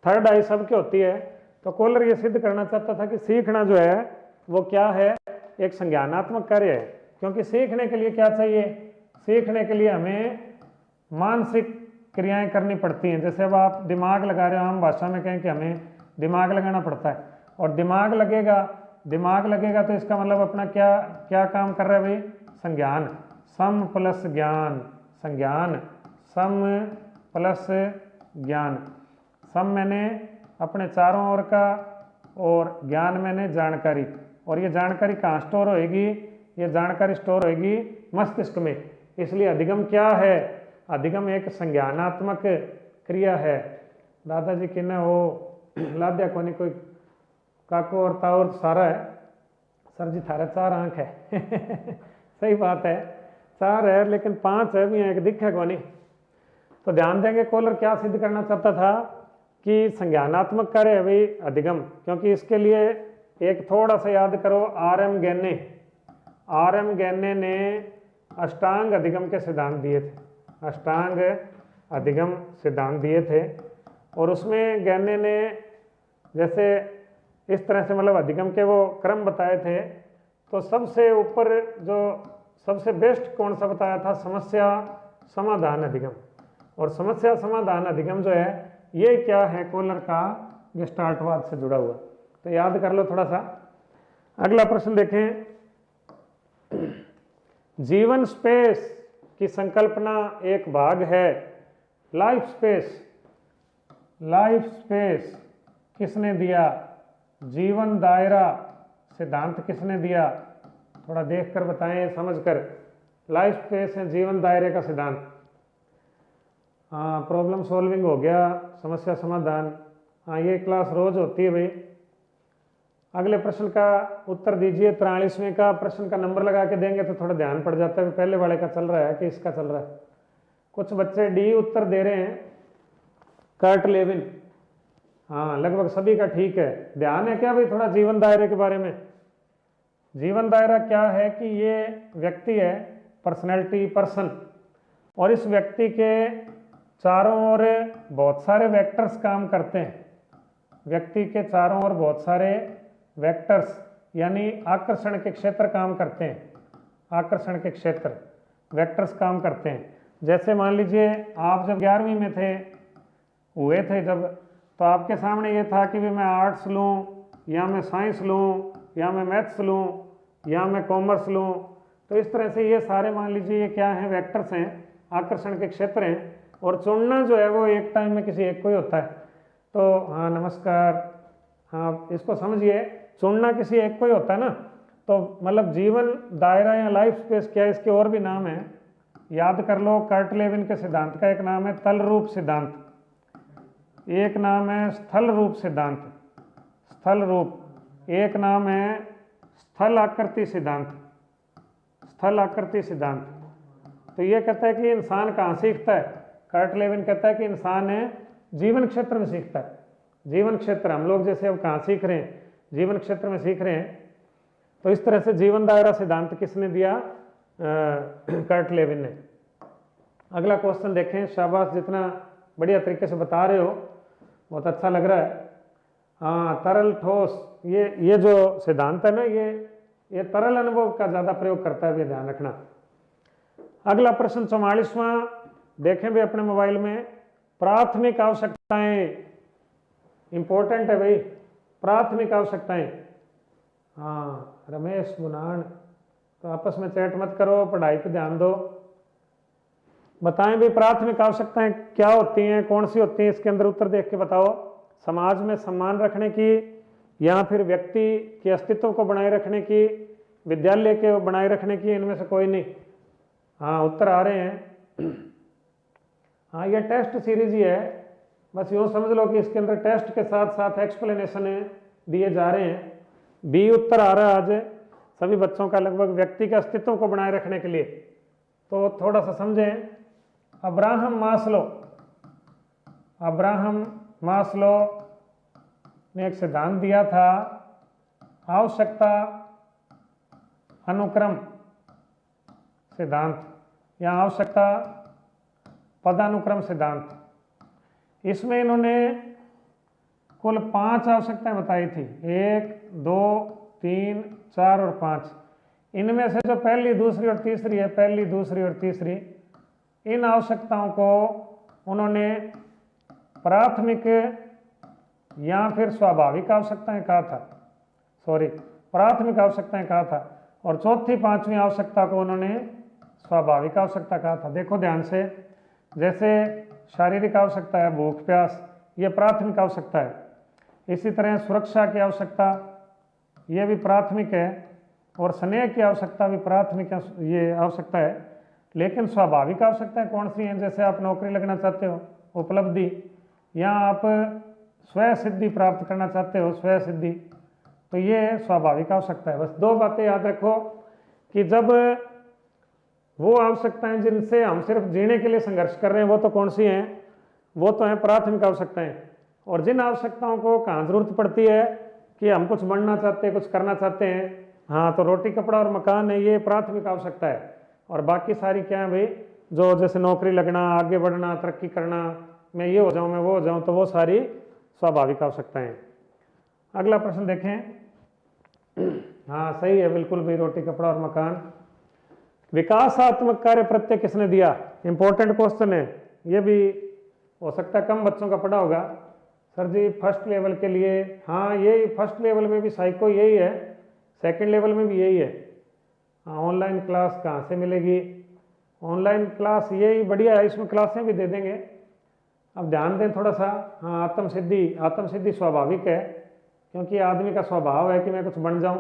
थर्ड आई सबकी होती है। तो कोहलर ये सिद्ध करना चाहता था कि सीखना जो है वो क्या है, एक संज्ञानात्मक कार्य है। क्योंकि सीखने के लिए क्या चाहिए, सीखने के लिए हमें मानसिक क्रियाएं करनी पड़ती हैं। जैसे अब आप दिमाग लगा रहे हो, आम भाषा में कहें कि हमें दिमाग लगाना पड़ता है, और दिमाग लगेगा तो इसका मतलब अपना क्या क्या काम कर रहा है भाई, संज्ञान, सम प्लस ज्ञान, संज्ञान, सम प्लस ज्ञान। सम मैंने अपने चारों ओर का, और ज्ञान मैंने जानकारी। और ये जानकारी कहाँ स्टोर होएगी, ये जानकारी स्टोर होएगी मस्तिष्क में। इसलिए अधिगम क्या है, अधिगम एक संज्ञानात्मक क्रिया है। दादाजी की ना वो लाद्या को नहीं, कोई काको और ताओर सारा है, सर जी थारा 4 आंख है सही बात है, 4 है लेकिन 5 है भी, एक दिख है को नहीं। तो ध्यान देंगे कोहलर क्या सिद्ध करना चाहता था कि संज्ञानात्मक कार्य है भाई अधिगम। क्योंकि इसके लिए एक थोड़ा सा याद करो, आर एम गैने ने अष्टांग अधिगम के सिद्धांत दिए थे, अष्टांग अधिगम सिद्धांत दिए थे। और उसमें गैने ने जैसे इस तरह से मतलब अधिगम के वो क्रम बताए थे। तो सबसे ऊपर जो सबसे बेस्ट कौन सा बताया था, समस्या समाधान अधिगम। और समस्या समाधान अधिगम जो है ये क्या है, कोहलर का गेस्टाल्टवाद से जुड़ा हुआ। तो याद कर लो थोड़ा सा। अगला प्रश्न देखें, जीवन स्पेस की संकल्पना एक भाग है। लाइफ स्पेस किसने दिया, जीवन दायरा सिद्धांत किसने दिया, थोड़ा देखकर बताएं समझकर। लाइफ स्पेस है जीवन दायरे का सिद्धांत। हाँ प्रॉब्लम सॉल्विंग हो गया, समस्या समाधान, हाँ ये क्लास रोज होती है भाई। अगले प्रश्न का उत्तर दीजिए। 43वें का प्रश्न का नंबर लगा के देंगे तो थोड़ा ध्यान पड़ जाता है पहले वाले का चल रहा है कि इसका चल रहा है। कुछ बच्चे डी उत्तर दे रहे हैं, कर्ट लेविन। हाँ लगभग सभी का ठीक है। ध्यान है क्या भाई थोड़ा जीवन दायरे के बारे में। जीवन दायरा क्या है कि ये व्यक्ति है, पर्सनैलिटी, पर्सन, और इस व्यक्ति के चारों ओर बहुत सारे वेक्टर्स काम करते हैं। व्यक्ति के चारों ओर बहुत सारे वेक्टर्स यानी आकर्षण के क्षेत्र काम करते हैं। आकर्षण के क्षेत्र वेक्टर्स काम करते हैं। जैसे मान लीजिए आप जब 11वीं में हुए थे जब, तो आपके सामने ये था कि भी मैं आर्ट्स लूँ या मैं साइंस लूँ या मैं मैथ्स लूँ या मैं कॉमर्स लूँ। तो इस तरह से ये सारे मान लीजिए ये क्या हैं, वेक्टर्स हैं, आकर्षण के क्षेत्र हैं। और चुनना जो है वो एक टाइम में किसी एक को ही होता है। तो हाँ नमस्कार, हाँ इसको समझिए, चुनना किसी एक को ही होता है ना। तो मतलब जीवन दायरा या लाइफ स्पेस क्या है, इसके और भी नाम है, याद कर लो। कर्ट लेविन के सिद्धांत का एक नाम है तल रूप सिद्धांत, एक नाम है स्थल रूप सिद्धांत, स्थल रूप, एक नाम है स्थल आकृति सिद्धांत, स्थल आकृति सिद्धांत। तो ये कहता है कि इंसान कहाँ सीखता है, कर्ट लेविन कहता है कि इंसान है जीवन क्षेत्र में सीखता है। जीवन क्षेत्र, हम लोग जैसे अब कहाँ सीख रहे हैं, जीवन क्षेत्र में सीख रहे हैं। तो इस तरह से जीवन दायरा सिद्धांत किसने दिया, कर्ट लेविन ने। अगला क्वेश्चन देखें। शाबाश, जितना बढ़िया तरीके से बता रहे हो बहुत अच्छा लग रहा है। हाँ तरल ठोस, ये जो सिद्धांत है ना, ये तरल अनुभव का ज़्यादा प्रयोग करता है, ये ध्यान रखना। अगला प्रश्न 44वां, देखें भी अपने मोबाइल में। प्राथमिक आवश्यकताएं इंपॉर्टेंट है भाई, प्राथमिक आवश्यकताएं। हाँ रमेश मुनान, तो आपस में चैट मत करो, पढ़ाई पे ध्यान दो। बताएं भी प्राथमिक आवश्यकताएं क्या होती हैं, कौन सी होती हैं, इसके अंदर उत्तर देख के बताओ। समाज में सम्मान रखने की, या फिर व्यक्ति के अस्तित्व को बनाए रखने की, विद्यालय के बनाए रखने की, इनमें से कोई नहीं। हाँ उत्तर आ रहे हैं। हाँ ये टेस्ट सीरीज ही है, बस यूँ समझ लो कि इसके अंदर टेस्ट के साथ साथ एक्सप्लेनेशन दिए जा रहे हैं। बी उत्तर आ रहा है आज सभी बच्चों का लगभग, व्यक्ति के अस्तित्व को बनाए रखने के लिए। तो थोड़ा सा समझें। अब्राहम मास्लो ने एक सिद्धांत दिया था, आवश्यकता अनुक्रम सिद्धांत या आवश्यकता पदानुक्रम सिद्धांत। इसमें इन्होंने कुल 5 आवश्यकताएं बताई थी, 1, 2, 3, 4 और 5। इनमें से जो पहली, दूसरी और तीसरी है, पहली, दूसरी और तीसरी, इन आवश्यकताओं को उन्होंने प्राथमिक या फिर स्वाभाविक आवश्यकताएं कहा था, प्राथमिक आवश्यकताएं कहा था। और चौथी, 5वीं आवश्यकता को उन्होंने स्वाभाविक आवश्यकता कहा था। देखो ध्यान से, जैसे शारीरिक आवश्यकता है भूख प्यास, ये प्राथमिक आवश्यकता है। इसी तरह सुरक्षा की आवश्यकता, ये भी प्राथमिक है। और स्नेह की आवश्यकता भी प्राथमिक ये आवश्यकता है। लेकिन स्वाभाविक आवश्यकताएं कौन सी हैं? जैसे आप नौकरी लगना चाहते हो, उपलब्धि, या आप स्वयं सिद्धि प्राप्त करना चाहते हो, स्वयं सिद्धि, तो ये स्वाभाविक आवश्यकता है। बस 2 बातें याद रखो कि जब वो आवश्यकताएं जिनसे हम सिर्फ जीने के लिए संघर्ष कर रहे हैं, वो तो कौन सी हैं? वो तो हैं प्राथमिक आवश्यकताएं। और जिन आवश्यकताओं को कहाँ जरूरत पड़ती है कि हम कुछ बनना चाहते हैं, कुछ करना चाहते हैं, हाँ तो रोटी कपड़ा और मकान है, ये प्राथमिक आवश्यकता है। और बाकी सारी क्या है भाई, जो जैसे नौकरी लगना, आगे बढ़ना, तरक्की करना, मैं ये हो जाऊं, मैं वो हो जाऊं, तो वो सारी स्वाभाविक आवश्यकताएं हैं। अगला प्रश्न देखें। हाँ सही है बिल्कुल भाई, रोटी कपड़ा और मकान। विकासात्मक कार्य प्रत्यय किसने दिया? इंपॉर्टेंट क्वेश्चन है, ये भी हो सकता है कम बच्चों का पढ़ा होगा। सर जी फर्स्ट लेवल के लिए, हाँ यही फर्स्ट लेवल में भी साइको यही है, सेकंड लेवल में भी यही है। हाँ ऑनलाइन क्लास कहाँ से मिलेगी? ऑनलाइन क्लास यही बढ़िया है, इसमें क्लासें भी दे देंगे। अब ध्यान दें थोड़ा सा। हाँ आत्मसिद्धि स्वाभाविक है, क्योंकि आदमी का स्वभाव है कि मैं कुछ बन जाऊं।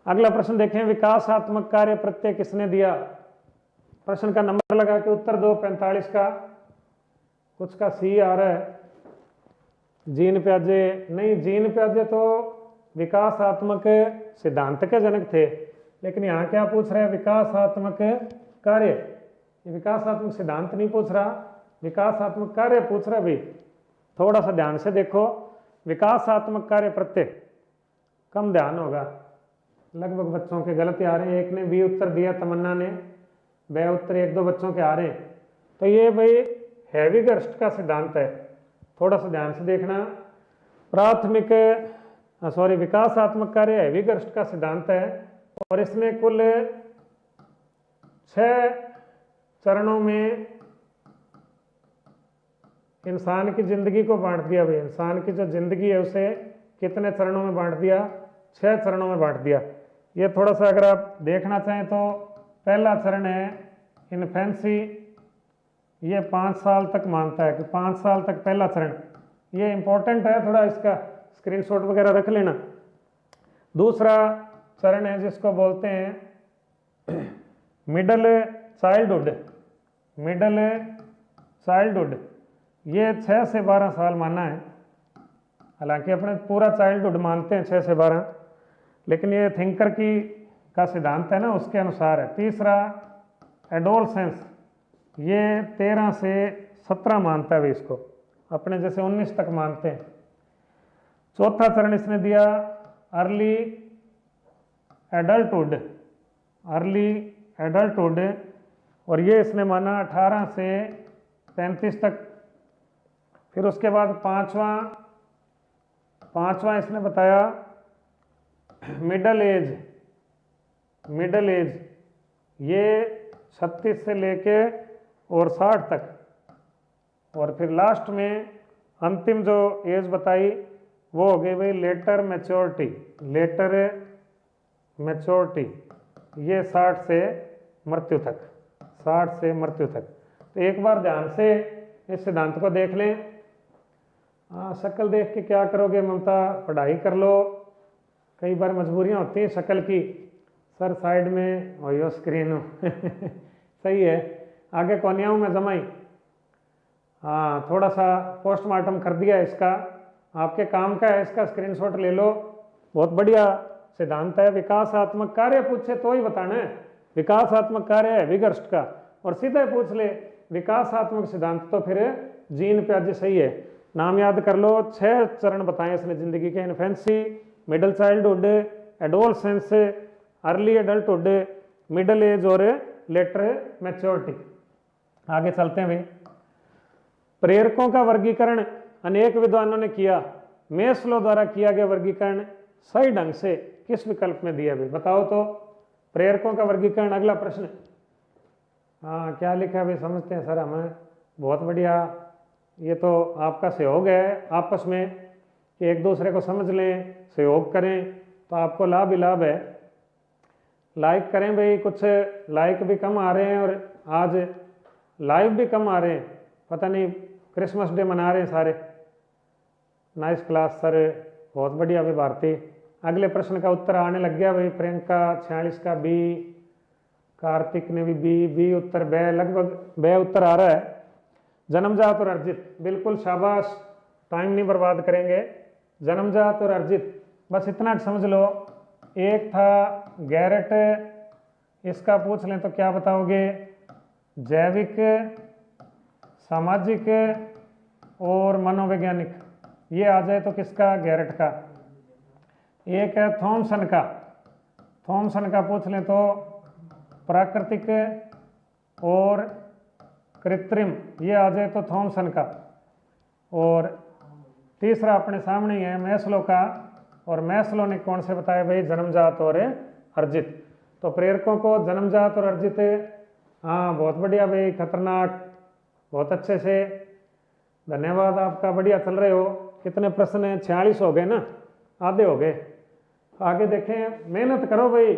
अगला प्रश्न देखें, विकासात्मक कार्य प्रत्यय किसने दिया? प्रश्न का नंबर लगा के उत्तर दो। 45 का, कुछ का सी आ रहा है। जीन प्याजे नहीं, जीन प्याजे तो विकासात्मक सिद्धांत के जनक थे, लेकिन यहाँ क्या पूछ रहे हैं? विकासात्मक कार्य। विकासात्मक सिद्धांत नहीं पूछ रहा, विकासात्मक कार्य पूछ रहा। भी थोड़ा सा ध्यान से देखो, विकासात्मक कार्य प्रत्यय कम ध्यान होगा, लगभग बच्चों के गलत आ रहे हैं। एक ने बी उत्तर दिया, तमन्ना ने, ब उत्तर 1-2 बच्चों के आ रहे हैं। तो ये भाई हैविगर्स्ट का सिद्धांत है, थोड़ा सा ध्यान से देखना। विकासात्मक कार्य हैविगर्स्ट का सिद्धांत है, और इसने कुल 6 चरणों में इंसान की जिंदगी को बांट दिया। भाई इंसान की जो जिंदगी है उसे कितने चरणों में बांट दिया? 6 चरणों में बांट दिया। ये थोड़ा सा अगर आप देखना चाहें तो पहला चरण है इन्फेंसी, ये 5 साल तक मानता है कि 5 साल तक पहला चरण, ये इंपॉर्टेंट है, थोड़ा इसका स्क्रीनशॉट वगैरह रख लेना। दूसरा चरण है जिसको बोलते हैं मिडल चाइल्डहुड, ये 6 से 12 साल माना है। हालांकि अपने पूरा चाइल्डहुड मानते हैं 6 से 12, लेकिन ये थिंकर का सिद्धांत है ना, उसके अनुसार है। तीसरा एडोलसेंस, ये 13 से 17 मानता है इसको, अपने जैसे 19 तक मानते हैं। चौथा चरण इसने दिया अर्ली एडल्टहुड, और ये इसने माना 18 से 35 तक। फिर उसके बाद पांचवा इसने बताया मिडल एज, ये 36 से लेके और 60 तक, और फिर लास्ट में अंतिम जो एज बताई वो हो गई भाई लेटर मैच्योरिटी। लेटर मैच्योरिटी ये 60 से मृत्यु तक, 60 से मृत्यु तक। तो एक बार ध्यान से इस सिद्धांत को देख लें। शक्ल देख के क्या करोगे ममता, पढ़ाई कर लो। कई बार मजबूरियां होती हैं शक्ल की, सर साइड में और यो स्क्रीन सही है, आगे कोनियाओं में जमाई। हाँ, थोड़ा सा पोस्टमार्टम कर दिया इसका, आपके काम का है, इसका स्क्रीनशॉट ले लो। बहुत बढ़िया सिद्धांत है। विकासात्मक कार्य पूछे तो ही बताना है, विकासात्मक कार्य है विगर्स्ट का, और सीधे पूछ ले विकासात्मक सिद्धांत तो फिर जीन प्याजे सही है। नाम याद कर लो, 6 चरण बताए इसने जिंदगी के, infancy, middle childhood, adolescence, early adulthood, middle age और लेटर मैच्योरिटी। आगे चलते हैं भाई। प्रेरकों का वर्गीकरण अनेक विद्वानों ने किया, मेस्लो द्वारा किया गया वर्गीकरण सही ढंग से किस विकल्प में दिया भाई, बताओ तो। प्रेरकों का वर्गीकरण, अगला प्रश्न। हाँ, क्या लिखा है भाई, समझते हैं सर हमें। बहुत बढ़िया, ये तो आपका सहयोग है आपस में कि एक दूसरे को समझ लें, सहयोग करें तो आपको लाभ ही लाभ है। लाइक करें भाई, कुछ लाइक भी कम आ रहे हैं और आज लाइव भी कम आ रहे हैं, पता नहीं क्रिसमस डे मना रहे हैं सारे। नाइस क्लास सर, बहुत बढ़िया भाई भारती। अगले प्रश्न का उत्तर आने लग गया भाई। प्रियंका 46 का बी, कार्तिक ने भी बी उत्तर, बे लगभग बे उत्तर आ रहा है। जन्मजात और अर्जित, बिल्कुल शाबाश, टाइम नहीं बर्बाद करेंगे। जन्मजात और अर्जित, बस इतना समझ लो। एक था गैरेट, इसका पूछ लें तो क्या बताओगे, जैविक, सामाजिक और मनोवैज्ञानिक, ये आ जाए तो किसका, गैरेट का। एक है थॉमसन का, थॉमसन का पूछ लें तो प्राकृतिक और कृत्रिम, ये आ जाए तो थॉमसन का। और तीसरा अपने सामने ही है मैस्लो का, और मैस्लो ने कौन से बताए भाई, जन्मजात और अर्जित। तो प्रेरकों को जन्मजात और अर्जित, हाँ बहुत बढ़िया भाई, खतरनाक, बहुत अच्छे से, धन्यवाद आपका, बढ़िया चल रहे हो। कितने प्रश्न हैं, 46 हो गए ना, आधे हो गए। आगे देखें, मेहनत करो भाई,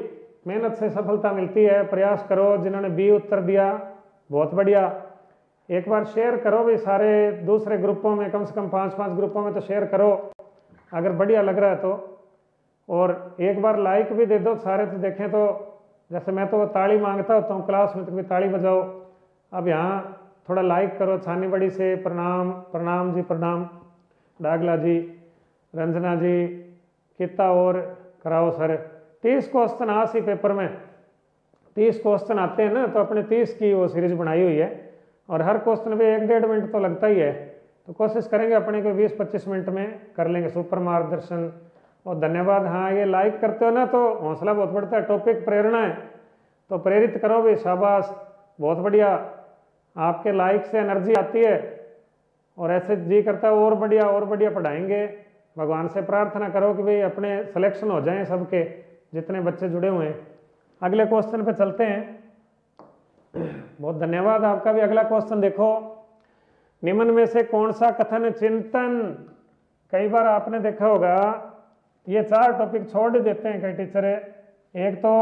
मेहनत से सफलता मिलती है, प्रयास करो। जिन्होंने बी उत्तर दिया बहुत बढ़िया, एक बार शेयर करो भाई सारे दूसरे ग्रुपों में, कम से कम 5-5 ग्रुपों में तो शेयर करो अगर बढ़िया लग रहा है तो। और एक बार लाइक भी दे दो सारे, तो देखें तो जैसे मैं तो ताली मांगता होता हूँ क्लास में, तो भी ताली बजाओ। अब यहाँ थोड़ा लाइक करो, छानी बड़ी से, प्रणाम प्रणाम जी, प्रणाम डागला जी, रंजना जी, कितना और कराओ सर। 30 क्वेश्चन आज ही पेपर में, 30 क्वेश्चन आते हैं ना, तो अपने 30 की वो सीरीज बनाई हुई है, और हर क्वेश्चन पे 1-1.5 मिनट तो लगता ही है। तो कोशिश करेंगे अपने को 20-25 मिनट में कर लेंगे। सुपर मार्गदर्शन और धन्यवाद। हाँ, ये लाइक करते हो ना तो हौसला बहुत बढ़ता है। टॉपिक प्रेरणा है तो प्रेरित करो भाई, शाबाश, बहुत बढ़िया। आपके लाइक से एनर्जी आती है और ऐसे जी करता है और बढ़िया पढ़ाएंगे। भगवान से प्रार्थना करो कि भाई अपने सिलेक्शन हो जाएं सबके, जितने बच्चे जुड़े हुए हैं। अगले क्वेश्चन पे चलते हैं। बहुत धन्यवाद आपका भी। अगला क्वेश्चन देखो, निम्न में से कौन सा कथन चिंतन, कई बार आपने देखा होगा ये 4 टॉपिक छोड़ देते हैं कई टीचर। एक तो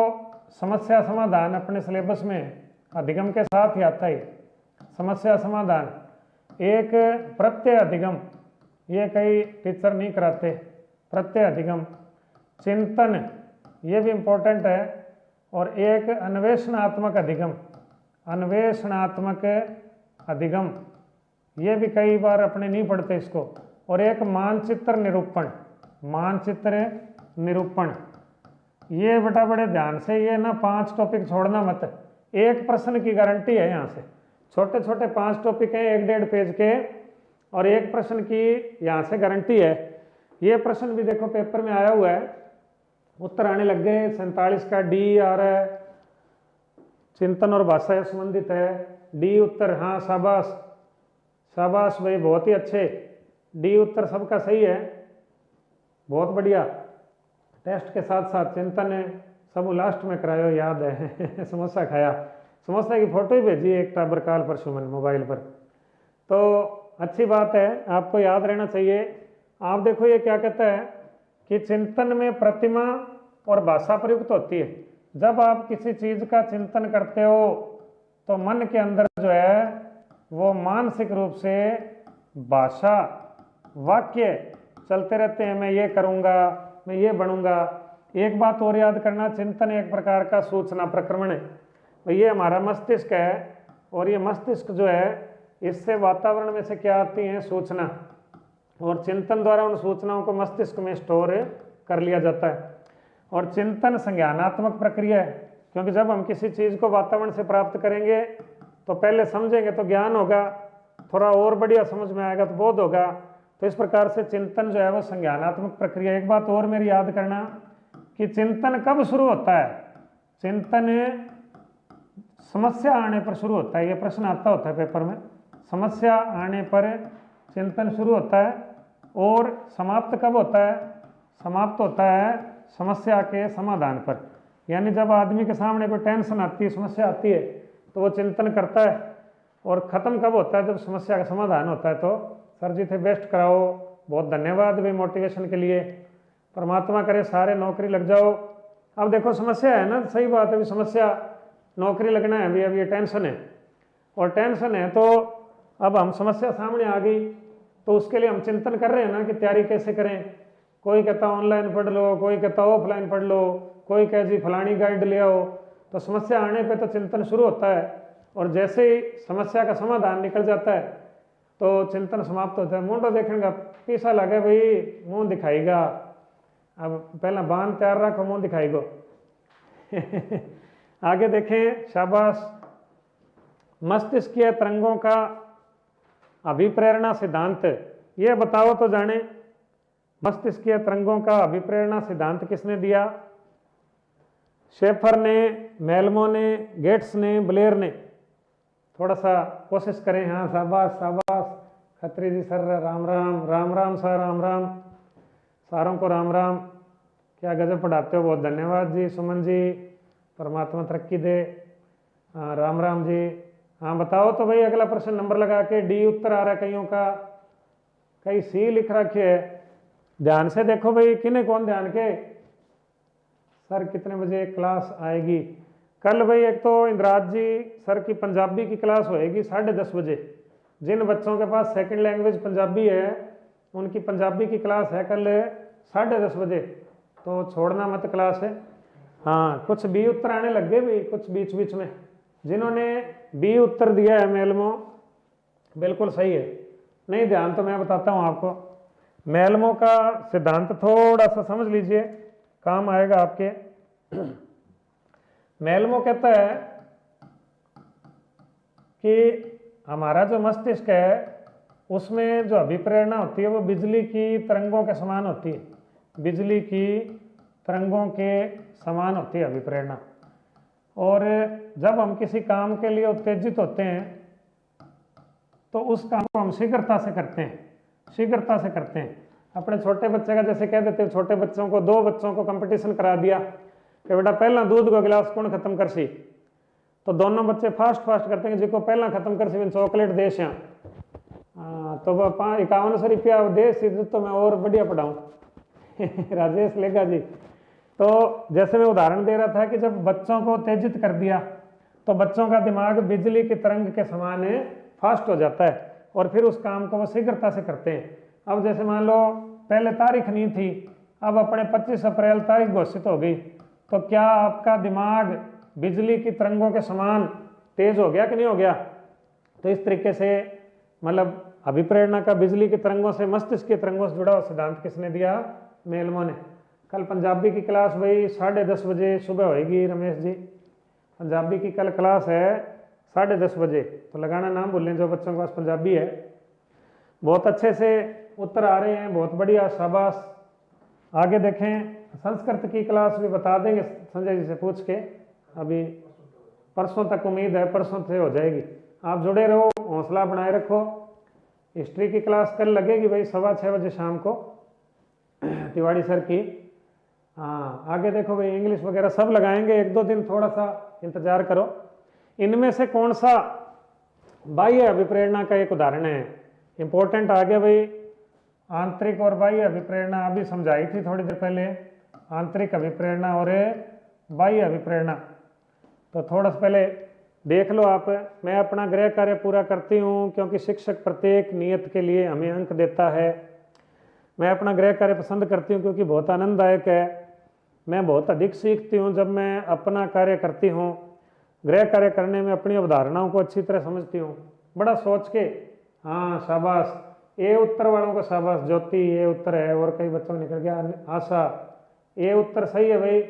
समस्या समाधान अपने सिलेबस में अधिगम के साथ ही आता है, समस्या समाधान। एक प्रत्यय अधिगम, ये कई टीचर नहीं कराते, प्रत्यय अधिगम। चिंतन, ये भी इम्पोर्टेंट है। और एक अन्वेषणात्मक अधिगम, अन्वेषणात्मक अधिगम, ये भी कई बार अपने नहीं पढ़ते इसको। और एक मानचित्र निरूपण, मानचित्र निरूपण, ये बेटा बड़े ध्यान से, ये ना 5 टॉपिक छोड़ना मत। एक प्रश्न की गारंटी है यहाँ से, छोटे छोटे 5 टॉपिक हैं 1-1.5 पेज के, और एक प्रश्न की यहाँ से गारंटी है। ये प्रश्न भी देखो पेपर में आया हुआ है, उत्तर आने लग गए। 47 का डी आ रहा है, चिंतन और भाषा से संबंधित है, डी उत्तर। हाँ शाबाश, शाबाश भाई, बहुत ही अच्छे, डी उत्तर सबका सही है, बहुत बढ़िया। टेस्ट के साथ साथ चिंतन है, सब लास्ट में करायो, याद है समोसा खाया। समोसा की फोटो ही भेजी एक टाबर काल परशुमन मोबाइल पर। तो अच्छी बात है, आपको याद रहना चाहिए। आप देखो ये क्या कहता है कि चिंतन में प्रतिमा और भाषा प्रयुक्त होती है। जब आप किसी चीज का चिंतन करते हो तो मन के अंदर जो है वो मानसिक रूप से भाषा वाक्य चलते रहते हैं, मैं ये करूँगा, मैं ये बनूंगा। एक बात और याद करना, चिंतन एक प्रकार का सूचना प्रक्रमण है। तो ये हमारा मस्तिष्क है और ये मस्तिष्क जो है इससे वातावरण में से क्या आती हैं, सूचना, और चिंतन द्वारा उन सूचनाओं को मस्तिष्क में स्टोर कर लिया जाता है। और चिंतन संज्ञानात्मक प्रक्रिया है, क्योंकि जब हम किसी चीज़ को वातावरण से प्राप्त करेंगे तो पहले समझेंगे तो ज्ञान होगा, थोड़ा और बढ़िया समझ में आएगा तो बोध होगा। तो इस प्रकार से चिंतन जो है वो संज्ञानात्मक प्रक्रिया। एक बात और मेरी याद करना कि चिंतन कब शुरू होता है, चिंतन समस्या आने पर शुरू होता है। ये प्रश्न आता होता है पेपर में, समस्या आने पर चिंतन शुरू होता है। और समाप्त कब होता है, समाप्त होता है समस्या के समाधान पर। यानी जब आदमी के सामने कोई टेंशन आती है, समस्या आती है, तो वो चिंतन करता है। और ख़त्म कब होता है, जब समस्या का समाधान होता है। तो सर जी थे, बेस्ट कराओ, बहुत धन्यवाद भाई मोटिवेशन के लिए, परमात्मा करे सारे नौकरी लग जाओ। अब देखो समस्या है ना, सही बात है, अभी समस्या नौकरी लगना है, अभी अभी ये टेंशन है, और टेंशन है तो अब हम समस्या सामने आ गई तो उसके लिए हम चिंतन कर रहे हैं ना कि तैयारी कैसे करें। कोई कहता ऑनलाइन पढ़ लो, कोई कहता ऑफलाइन पढ़ लो, कोई कहे जी फलानी गाइड ले आओ। तो समस्या आने पे तो चिंतन शुरू होता है, और जैसे ही समस्या का समाधान निकल जाता है तो चिंतन समाप्त होता है। मुंडो देखेगा पीसा लगे भाई, मुंह दिखाएगा, अब पहला बांध तैयार रखो, मुंह दिखाएगो। आगे देखें, शाबाश। मस्तिष्कीय तरंगों का अभिप्रेरणा सिद्धांत, ये बताओ तो जाने, मस्तिष्कीय तरंगों का अभिप्रेरणा सिद्धांत किसने दिया? शेफर ने, मेलमो ने, गेट्स ने, ब्लेयर ने? थोड़ा सा कोशिश करें। हाँ शाबाश शाबाश, खत्री जी सर, राम राम, राम राम सर, राम राम, सारों को राम राम, क्या गजब पढ़ाते हो, बहुत धन्यवाद जी। सुमन जी, परमात्मा तरक्की दे, राम राम जी। हाँ बताओ तो भाई, अगला प्रश्न नंबर लगा के। डी उत्तर आ रहा है कईयों का, कई सी लिख रखे है। ध्यान से देखो भाई, किन्हें कौन ध्यान के। सर कितने बजे क्लास आएगी? कल भाई एक तो इंद्राज जी सर की पंजाबी की क्लास होएगी 10:30 बजे। जिन बच्चों के पास सेकंड लैंग्वेज पंजाबी है उनकी पंजाबी की क्लास है कल 10:30 बजे, तो छोड़ना मत क्लास है। हाँ कुछ बी उत्तर आने लग गए भाई, कुछ बीच बीच में। जिन्होंने बी उत्तर दिया है मेलमो, बिल्कुल सही है। नहीं ध्यान तो मैं बताता हूँ आपको। मेलमो का सिद्धांत थोड़ा सा समझ लीजिए, काम आएगा आपके। मेलमो कहता है कि हमारा जो मस्तिष्क है उसमें जो अभिप्रेरणा होती है वो बिजली की तरंगों के समान होती है, बिजली की तरंगों के समान होती है अभिप्रेरणा। और जब हम किसी काम के लिए उत्तेजित होते हैं तो उस काम को हम शीघ्रता से करते हैं, शीघ्रता से करते हैं। अपने छोटे बच्चे का जैसे कह देते हैं, छोटे बच्चों को, दो बच्चों को कंपटीशन करा दिया कि बेटा पहला दूध को गिलास कौन खत्म कर सी, तो दोनों बच्चे फास्ट फास्ट करते हैं, जिसको पहला खत्म कर सी चॉकलेट दे से। तो वह 5100 रुपया दे सी तो मैं और बढ़िया पढ़ाऊँ। राजेश लेगा जी। तो जैसे मैं उदाहरण दे रहा था कि जब बच्चों को उत्तेजित कर दिया तो बच्चों का दिमाग बिजली की तरंग के समान फास्ट हो जाता है और फिर उस काम को वो शीघ्रता से करते हैं। अब जैसे मान लो पहले तारीख नहीं थी, अब अपने 25 अप्रैल तारीख घोषित हो गई, तो क्या आपका दिमाग बिजली की तरंगों के समान तेज हो गया कि नहीं हो गया? तो इस तरीके से मतलब अभिप्रेरणा का बिजली की तरंगों से, मस्तिष्क की तरंगों से जुड़ा हुआ सिद्धांत किसने दिया? मेलमो ने। कल पंजाबी की क्लास भाई 10:30 बजे सुबह होएगी। रमेश जी पंजाबी की कल क्लास है 10:30 बजे, तो लगाना नाम भूलें जो बच्चों के पास पंजाबी है। बहुत अच्छे से उत्तर आ रहे हैं, बहुत बढ़िया, शाबाश। आगे देखें, संस्कृत की क्लास भी बता देंगे संजय जी से पूछ के, अभी परसों तक उम्मीद है, परसों से हो जाएगी। आप जुड़े रहो, हौसला बनाए रखो। हिस्ट्री की क्लास कल लगेगी भाई 6:15 बजे शाम को, तिवाड़ी सर की। हाँ आगे देखो भाई, इंग्लिश वगैरह सब लगाएंगे, 1-2 दिन थोड़ा सा इंतजार करो। इनमें से कौन सा बाह्य अभिप्रेरणा का एक उदाहरण है? इंपॉर्टेंट आ गया भाई, आंतरिक और बाह्य अभिप्रेरणा अभी समझाई थी थोड़ी देर पहले, आंतरिक अभिप्रेरणा और बाह्य अभिप्रेरणा। तो थोड़ा सा पहले देख लो आप। मैं अपना गृह कार्य पूरा करती हूँ क्योंकि शिक्षक प्रत्येक नियत के लिए हमें अंक देता है। मैं अपना गृह कार्य पसंद करती हूँ क्योंकि बहुत आनंददायक है। मैं बहुत अधिक सीखती हूँ जब मैं अपना कार्य करती हूँ। गृह कार्य करने में अपनी अवधारणाओं को अच्छी तरह समझती हूँ। बड़ा सोच के, हाँ शाबाश, ये उत्तर वालों को शाबाश। ज्योति ये उत्तर है, और कई बच्चों को निकल गया। आशा ये उत्तर सही है भाई।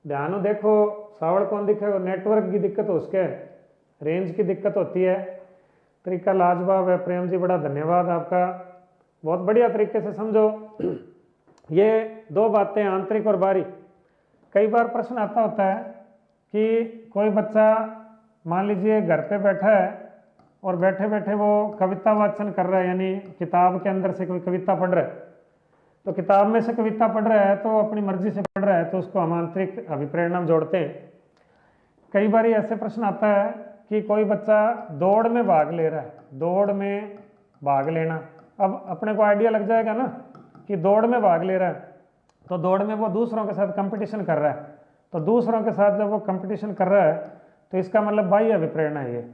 ध्यान देखो, सावड़ कौन दिखे? नेटवर्क की दिक्कत हो, उसके रेंज की दिक्कत होती है। तरीका लाजवाब है प्रेम जी, बड़ा धन्यवाद आपका, बहुत बढ़िया तरीके से समझो। ये दो बातें, आंतरिक और बाहरी। कई बार प्रश्न आता होता है कि कोई बच्चा मान लीजिए घर पे बैठा है और बैठे बैठे वो कविता वाचन कर रहा है, यानी किताब के अंदर से कोई कविता पढ़ रहा है। तो किताब में से कविता पढ़ रहा है तो अपनी मर्जी से पढ़ रहा है, तो उसको हम आंतरिक अभिप्रेरणा में जोड़ते हैं। कई बार ऐसे प्रश्न आता है कि कोई बच्चा दौड़ में भाग ले रहा है, दौड़ में भाग लेना। अब अपने को आइडिया लग जाएगा ना कि दौड़ में भाग ले रहा है, तो दौड़ में वो दूसरों के साथ कंपटीशन कर रहा है। तो दूसरों के साथ जब वो कंपटीशन कर रहा है तो इसका मतलब बाह्य अभिप्रेरणा है ये।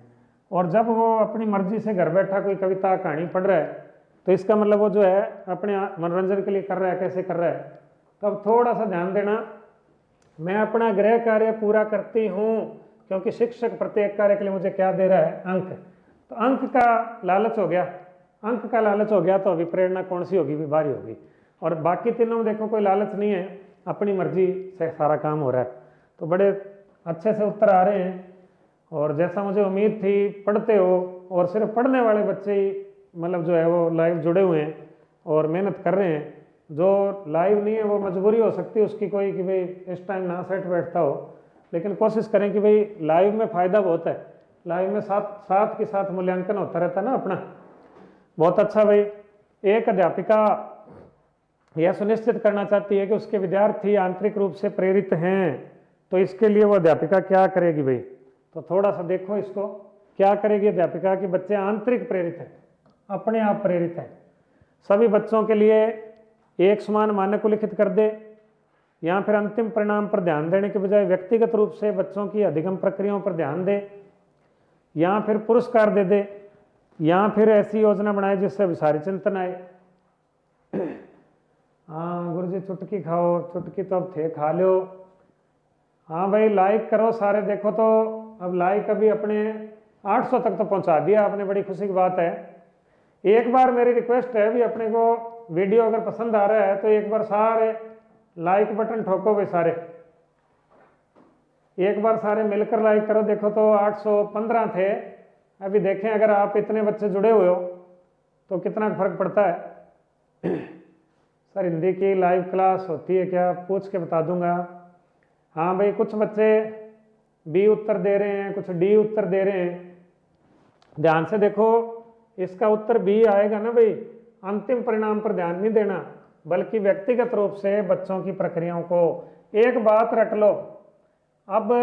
और जब वो अपनी मर्जी से घर बैठा कोई कविता कहानी पढ़ रहा है तो इसका मतलब वो जो है अपने मनोरंजन के लिए कर रहा है। कैसे कर रहा है? तो अब थोड़ा सा ध्यान देना। मैं अपना गृह कार्य पूरा करती हूँ क्योंकि शिक्षक प्रत्येक कार्य के लिए मुझे क्या दे रहा है? अंक। तो अंक का लालच हो गया, अंक का लालच हो गया, तो अभिप्रेरणा कौन सी होगी? भी बाहरी होगी। और बाकी तीनों में देखो कोई लालच नहीं है, अपनी मर्जी से सारा काम हो रहा है। तो बड़े अच्छे से उत्तर आ रहे हैं, और जैसा मुझे उम्मीद थी पढ़ते हो, और सिर्फ पढ़ने वाले बच्चे ही मतलब जो है वो लाइव जुड़े हुए हैं और मेहनत कर रहे हैं। जो लाइव नहीं है वो मजबूरी हो सकती है उसकी कोई कि भाई इस टाइम ना सेट बैठता हो, लेकिन कोशिश करें कि भाई लाइव में फ़ायदा बहुत है। लाइव में साथ के साथ मूल्यांकन होता रहता है ना अपना। बहुत अच्छा भाई। एक अध्यापिका यह सुनिश्चित करना चाहती है कि उसके विद्यार्थी आंतरिक रूप से प्रेरित हैं, तो इसके लिए वो अध्यापिका क्या करेगी भाई? तो थोड़ा सा देखो इसको, क्या करेगी अध्यापिका कि बच्चे आंतरिक प्रेरित हैं, अपने आप प्रेरित हैं। सभी बच्चों के लिए एक समान मानक उल्लिखित कर दे, या फिर अंतिम परिणाम पर ध्यान देने के बजाय व्यक्तिगत रूप से बच्चों की अधिगम प्रक्रियाओं पर ध्यान दे, या फिर पुरस्कार दे दे, या फिर ऐसी योजना बनाए जिससे विचारी चिंतन आए। हाँ गुरु जी चुटकी खाओ, चुटकी तो अब थे खा लो। हाँ भाई लाइक करो सारे। देखो तो अब लाइक अभी अपने 800 तक तो पहुंचा दिया आपने, बड़ी खुशी की बात है। एक बार मेरी रिक्वेस्ट है भी, अपने को वीडियो अगर पसंद आ रहा है तो एक बार सारे लाइक बटन ठोको भाई सारे, एक बार सारे मिलकर लाइक करो। देखो तो 815 थे अभी, देखें अगर आप इतने बच्चे जुड़े हुए हो तो कितना फर्क पड़ता है। सर हिंदी की लाइव क्लास होती है क्या? पूछ के बता दूंगा। हाँ भाई कुछ बच्चे बी उत्तर दे रहे हैं, कुछ डी उत्तर दे रहे हैं। ध्यान से देखो, इसका उत्तर बी आएगा ना भाई। अंतिम परिणाम पर ध्यान नहीं देना, बल्कि व्यक्तिगत रूप से बच्चों की प्रक्रियाओं को। एक बात रट लो, अब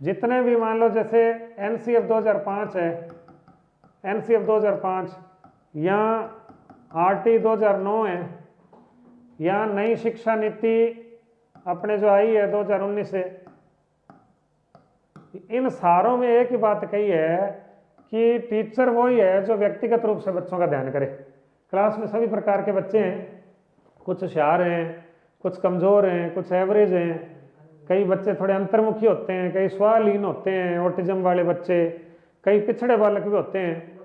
जितने भी मान लो जैसे एनसीएफ 2005 है, एनसीएफ 2005 या आरटी 2009 है, या नई शिक्षा नीति अपने जो आई है 2019 से, इन सारों में एक ही बात कही है कि टीचर वही है जो व्यक्तिगत रूप से बच्चों का ध्यान करे। क्लास में सभी प्रकार के बच्चे हैं, कुछ होशियार हैं, कुछ कमज़ोर हैं, कुछ एवरेज हैं, कई बच्चे थोड़े अंतर्मुखी होते हैं, कई स्वालीन होते हैं, ऑटिज्म वाले बच्चे, कई पिछड़े बालक भी होते हैं।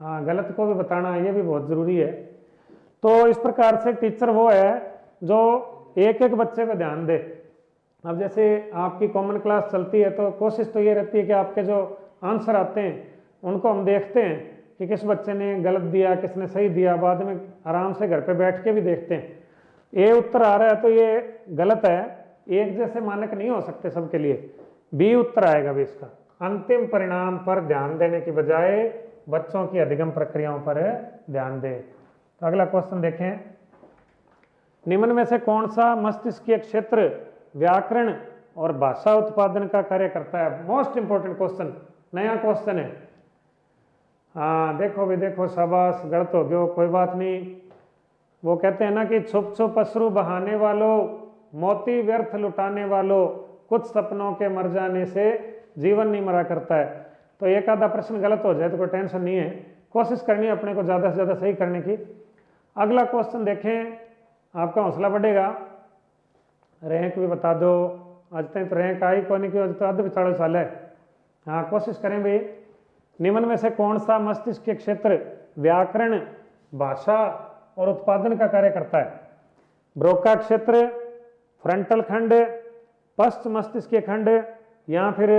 हाँ गलत को भी बताना ये भी बहुत ज़रूरी है। तो इस प्रकार से टीचर वो है जो एक एक बच्चे पे ध्यान दे। अब जैसे आपकी कॉमन क्लास चलती है तो कोशिश तो ये रहती है कि आपके जो आंसर आते हैं उनको हम देखते हैं कि किस बच्चे ने गलत दिया, किसने सही दिया। बाद में आराम से घर पे बैठ के भी देखते हैं। ए उत्तर आ रहा है तो ये गलत है, एक जैसे मानक नहीं हो सकते सबके लिए। बी उत्तर आएगा भी इसका। अंतिम परिणाम पर ध्यान देने की बजाय बच्चों की अधिगम प्रक्रियाओं पर ध्यान दें। तो अगला क्वेश्चन देखें, निम्न में से कौन सा मस्तिष्कीय क्षेत्र व्याकरण और भाषा उत्पादन का कार्य करता है। मोस्ट इंपॉर्टेंट क्वेश्चन, नया क्वेश्चन है। हाँ देखो भी देखो, शाबाश, गलत हो गयो, कोई बात नहीं। वो कहते हैं ना कि छुप छुप अश्रु बहाने वालों, मोती व्यर्थ लुटाने वालों, कुछ सपनों के मर जाने से जीवन नहीं मरा करता है। तो एक आधा प्रश्न गलत हो जाए तो कोई टेंशन नहीं है, कोशिश करनी है अपने को ज़्यादा से ज़्यादा सही करने की। अगला क्वेश्चन देखें, आपका हौसला बढ़ेगा। रैंक भी बता दो, आज तक तो रैंक आई कौन की, आज तो अध 40 साल है। हाँ कोशिश करें भाई। निम्न में से कौन सा मस्तिष्क के क्षेत्र व्याकरण, भाषा और उत्पादन का कार्य करता है? ब्रोका क्षेत्र, फ्रंटल खंड, पश्च मस्तिष्क खंड या फिर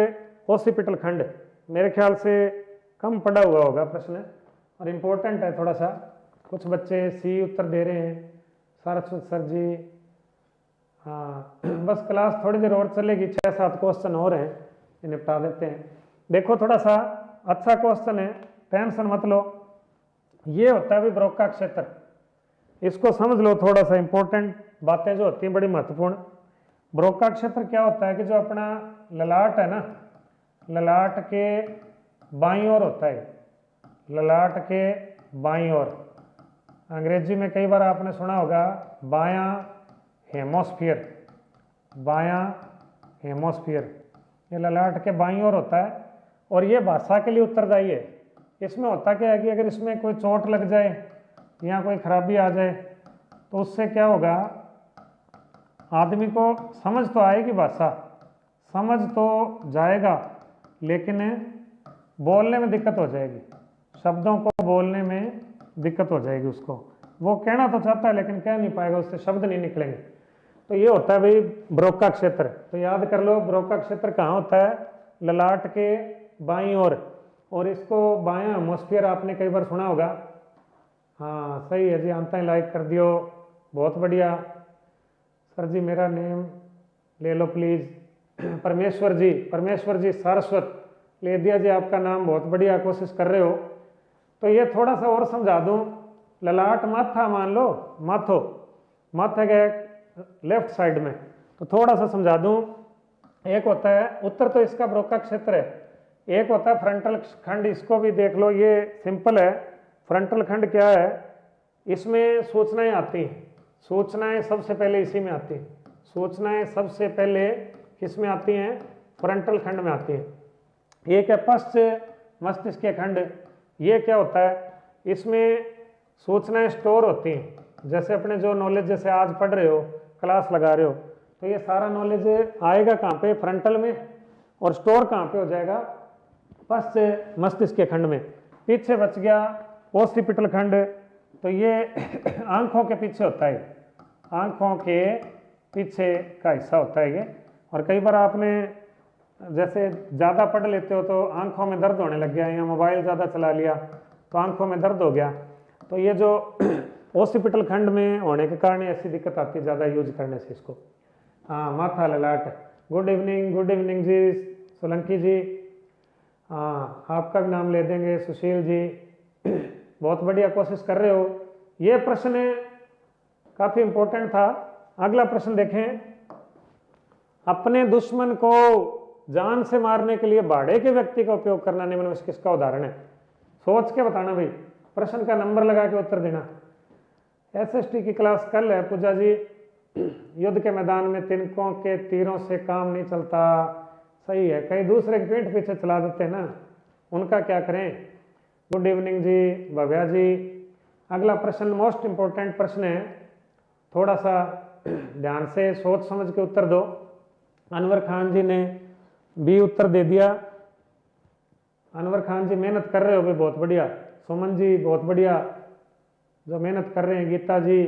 ओसिपिटल खंड? मेरे ख्याल से कम पड़ा हुआ होगा प्रश्न और इम्पोर्टेंट है थोड़ा सा। कुछ बच्चे सी उत्तर दे रहे हैं, सारस्वत सर जी। हाँ बस क्लास थोड़ी देर और चलेगी, 6-7 क्वेश्चन और हैं, इन्हें निपटा देते हैं। देखो थोड़ा सा अच्छा क्वेश्चन है, टेंशन मत लो। ये होता है भी ब्रोका क्षेत्र, इसको समझ लो थोड़ा सा। इंपॉर्टेंट बातें जो होती हैं बड़ी महत्वपूर्ण। ब्रोका क्षेत्र क्या होता है कि जो अपना ललाट है ना, ललाट के बाईं ओर होता है, ललाट के बाईं ओर। अंग्रेजी में कई बार आपने सुना होगा बायां हेमोस्फीयर, बायां हेमोस्फीयर, ये ललाट के बाईं ओर होता है और ये भाषा के लिए उत्तरदायी है। इसमें होता क्या है कि अगर इसमें कोई चोट लग जाए या कोई खराबी आ जाए तो उससे क्या होगा, आदमी को समझ तो आएगी, भाषा समझ तो जाएगा, लेकिन बोलने में दिक्कत हो जाएगी, शब्दों को बोलने में दिक्कत हो जाएगी उसको। वो कहना तो चाहता है लेकिन कह नहीं पाएगा, उससे शब्द नहीं निकलेंगे। तो ये होता है भाई ब्रोका क्षेत्र। तो याद कर लो ब्रोका क्षेत्र कहाँ होता है, ललाट के बाईं ओर। और इसको बायां हेमोस्फीयर आपने कई बार सुना होगा। हाँ सही है जी, आंता ही लाइक कर दियो, बहुत बढ़िया। सर जी मेरा नेम ले लो प्लीज़। परमेश्वर जी, परमेश्वर जी सारस्वत ले दिया जी आपका नाम, बहुत बढ़िया, कोशिश कर रहे हो। तो ये थोड़ा सा और समझा दूँ, ललाट माथा मान लो, माथो, माथा के लेफ्ट साइड में, तो थोड़ा सा समझा दूँ। एक होता है उत्तर, तो इसका ब्रोका क्षेत्र है। एक होता है फ्रंटल खंड, इसको भी देख लो, ये सिंपल है। फ्रंटल खंड क्या है, इसमें सूचनाएं आती हैं, सूचनाएं सबसे पहले इसी में आती हैं। सूचनाएं सबसे पहले किस में आती हैं, फ्रंटल खंड में आती हैं। एक है पश्च मस्तिष्क के खंड, ये क्या होता है, इसमें सूचनाएं स्टोर होती हैं। जैसे अपने जो नॉलेज जैसे आज पढ़ रहे हो, क्लास लगा रहे हो, तो ये सारा नॉलेज आएगा कहाँ पे, फ्रंटल में, और स्टोर कहाँ पे हो जाएगा, पश्च मस्तिष्क के खंड में। पीछे बच गया ओसिपिटल खंड, तो ये आंखों के पीछे होता है, आंखों के पीछे का हिस्सा होता है ये। और कई बार आपने जैसे ज़्यादा पढ़ लेते हो तो आंखों में दर्द होने लग गया, या मोबाइल ज़्यादा चला लिया तो आंखों में दर्द हो गया, तो ये जो ओसिपिटल खंड में होने के कारण ऐसी दिक्कत आती है ज़्यादा यूज करने से इसको। हाँ माथा ललाट। गुड इवनिंग जी सोलंकी जी। हाँ आपका भी नाम ले देंगे, सुशील जी, बहुत बढ़िया, कोशिश कर रहे हो। ये प्रश्न काफ़ी इम्पोर्टेंट था। अगला प्रश्न देखें, अपने दुश्मन को जान से मारने के लिए भाड़े के व्यक्ति का उपयोग करना निम्न में से किसका उदाहरण है? सोच के बताना भाई, प्रश्न का नंबर लगा के उत्तर देना। एसएसटी की क्लास कल है पूजा जी। युद्ध के मैदान में तिनकों के तीरों से काम नहीं चलता, सही है, कई दूसरे की पीठ पीछे चला देते हैं ना, उनका क्या करें। गुड इवनिंग जी भव्या जी। अगला प्रश्न मोस्ट इंपॉर्टेंट प्रश्न है, थोड़ा सा ध्यान से सोच समझ के उत्तर दो। अनवर खान जी ने भी उत्तर दे दिया। अनवर खान जी मेहनत कर रहे हो भी, बहुत बढ़िया। सुमन जी बहुत बढ़िया जो मेहनत कर रहे हैं। गीता जी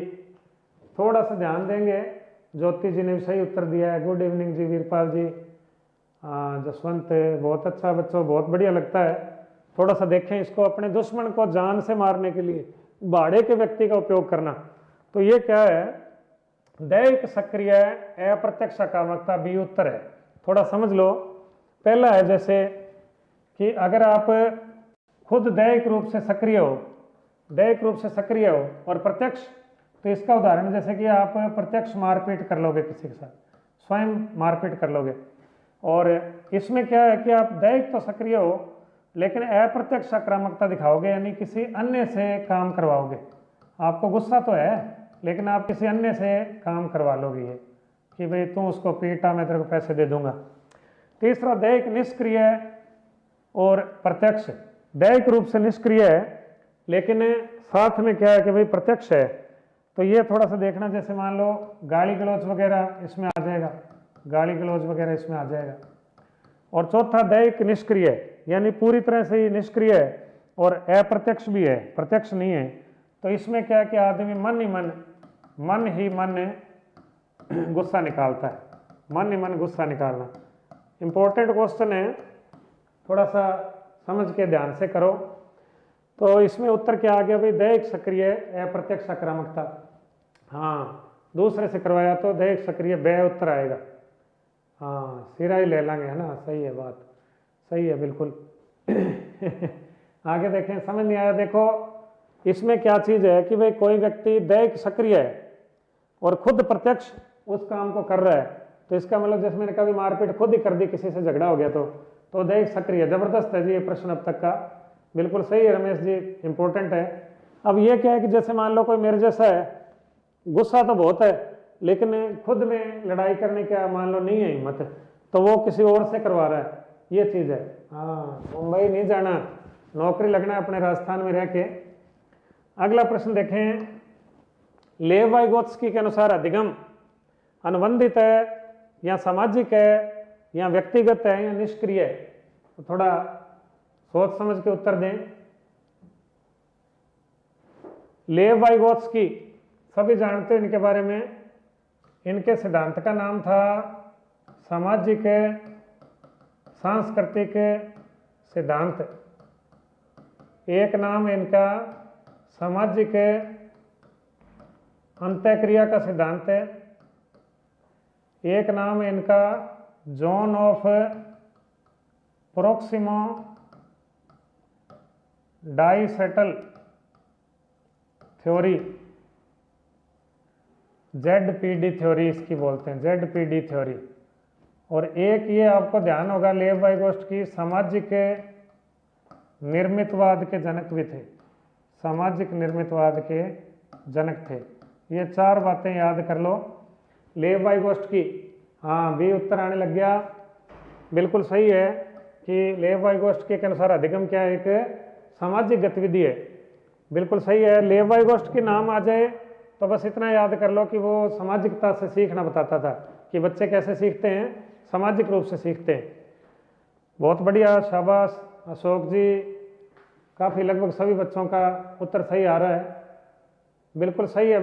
थोड़ा सा ध्यान देंगे। ज्योति जी ने भी सही उत्तर दिया है। गुड इवनिंग जी वीरपाल जी। जसवंत बहुत अच्छा बच्चों, बहुत बढ़िया लगता है। थोड़ा सा देखें इसको, अपने दुश्मन को जान से मारने के लिए भाड़े के व्यक्ति का उपयोग करना, तो ये क्या है, दैहिक सक्रिय अप्रत्यक्ष आक्रामकता बी उत्तर है। थोड़ा समझ लो। पहला है जैसे कि अगर आप खुद दैहिक रूप से सक्रिय हो, दैहिक रूप से सक्रिय हो, और प्रत्यक्ष, तो इसका उदाहरण जैसे कि आप प्रत्यक्ष मारपीट कर लोगे किसी के साथ, स्वयं मारपीट कर लोगे। और इसमें क्या है कि आप दैहिक तो सक्रिय हो लेकिन अप्रत्यक्ष आक्रामकता दिखाओगे, यानी किसी अन्य से काम करवाओगे। आपको गुस्सा तो है लेकिन आप किसी अन्य से काम करवा लोगे ये कि भाई तू उसको पीटा, मैं तेरे को पैसे दे दूंगा। तीसरा दैहिक निष्क्रिय और प्रत्यक्ष। दैहिक रूप से निष्क्रिय है लेकिन साथ में क्या है कि भाई प्रत्यक्ष है, तो ये थोड़ा सा देखना। जैसे मान लो गाली गलौज वगैरह इसमें आ जाएगा, गाली गलौज वगैरह इसमें आ जाएगा। और चौथा दैहिक निष्क्रिय, यानी पूरी तरह से ही निष्क्रिय है और अप्रत्यक्ष भी है, प्रत्यक्ष नहीं है। तो इसमें क्या है कि आदमी मन ही मन गुस्सा निकालता है, मन ही मन गुस्सा निकालना। इंपॉर्टेंट क्वेश्चन है, थोड़ा सा समझ के ध्यान से करो। तो इसमें उत्तर क्या आ गया भाई, दैहिक सक्रिय अप्रत्यक्ष आक्रामकता। हाँ, दूसरे से करवाया तो दैहिक सक्रिय ब उत्तर आएगा। हाँ, सिरा ही ले लेंगे, है ना, सही है बात, सही है बिल्कुल। आगे देखें, समझ नहीं आया। देखो इसमें क्या चीज़ है कि भाई कोई व्यक्ति दैहिक सक्रिय है और खुद प्रत्यक्ष उस काम को कर रहा है, तो इसका मतलब जैसे मैंने कभी मारपीट खुद ही कर दी, किसी से झगड़ा हो गया तो दैहिक सक्रिय। जबरदस्त है जी ये प्रश्न अब तक का, बिल्कुल सही है रमेश जी, इंपॉर्टेंट है। अब ये क्या है कि जैसे मान लो कोई मेरे जैसा है, गुस्सा तो बहुत है लेकिन खुद में लड़ाई करने का मान लो नहीं है हिम्मत, तो वो किसी और से करवा रहा है, ये चीज़ है। हाँ, मुंबई नहीं जाना, नौकरी लगना है अपने राजस्थान में रह के। अगला प्रश्न देखें, लेव वाइगोत्स्की के अनुसार अधिगम अनुबंधित है या सामाजिक है या व्यक्तिगत है या निष्क्रिय है? तो थोड़ा सोच समझ के उत्तर दें। लेव वाइगोत्स्की सभी जानते हैं इनके बारे में, इनके सिद्धांत का नाम था सामाजिक सांस्कृतिक सिद्धांत। एक नाम इनका सामाजिक अंतःक्रिया का सिद्धांत है, एक नाम इनका जोन ऑफ प्रोक्सिमो डाइसेटल थ्योरी, ZPD थ्योरी इसकी बोलते हैं, ZPD थ्योरी। और एक ये आपको ध्यान होगा, लेव वाइगोत्स्की सामाजिक निर्मितवाद के जनक भी थे, सामाजिक निर्मितवाद के जनक थे। ये चार बातें याद कर लो। लेव वाइगोत्स्की, हाँ भी उत्तर आने लग गया, बिल्कुल सही है कि लेव वाइगोत्स्की के अनुसार अधिगम क्या है, एक सामाजिक गतिविधि है, बिल्कुल सही है। लेव वाइगोत्स्की नाम आ जाए तो बस इतना याद कर लो कि वो सामाजिकता से सीखना बताता था कि बच्चे कैसे सीखते हैं, सामाजिक रूप से सीखते हैं। बहुत बढ़िया, शाबाश अशोक जी, काफ़ी लगभग सभी बच्चों का उत्तर सही आ रहा है, बिल्कुल सही है।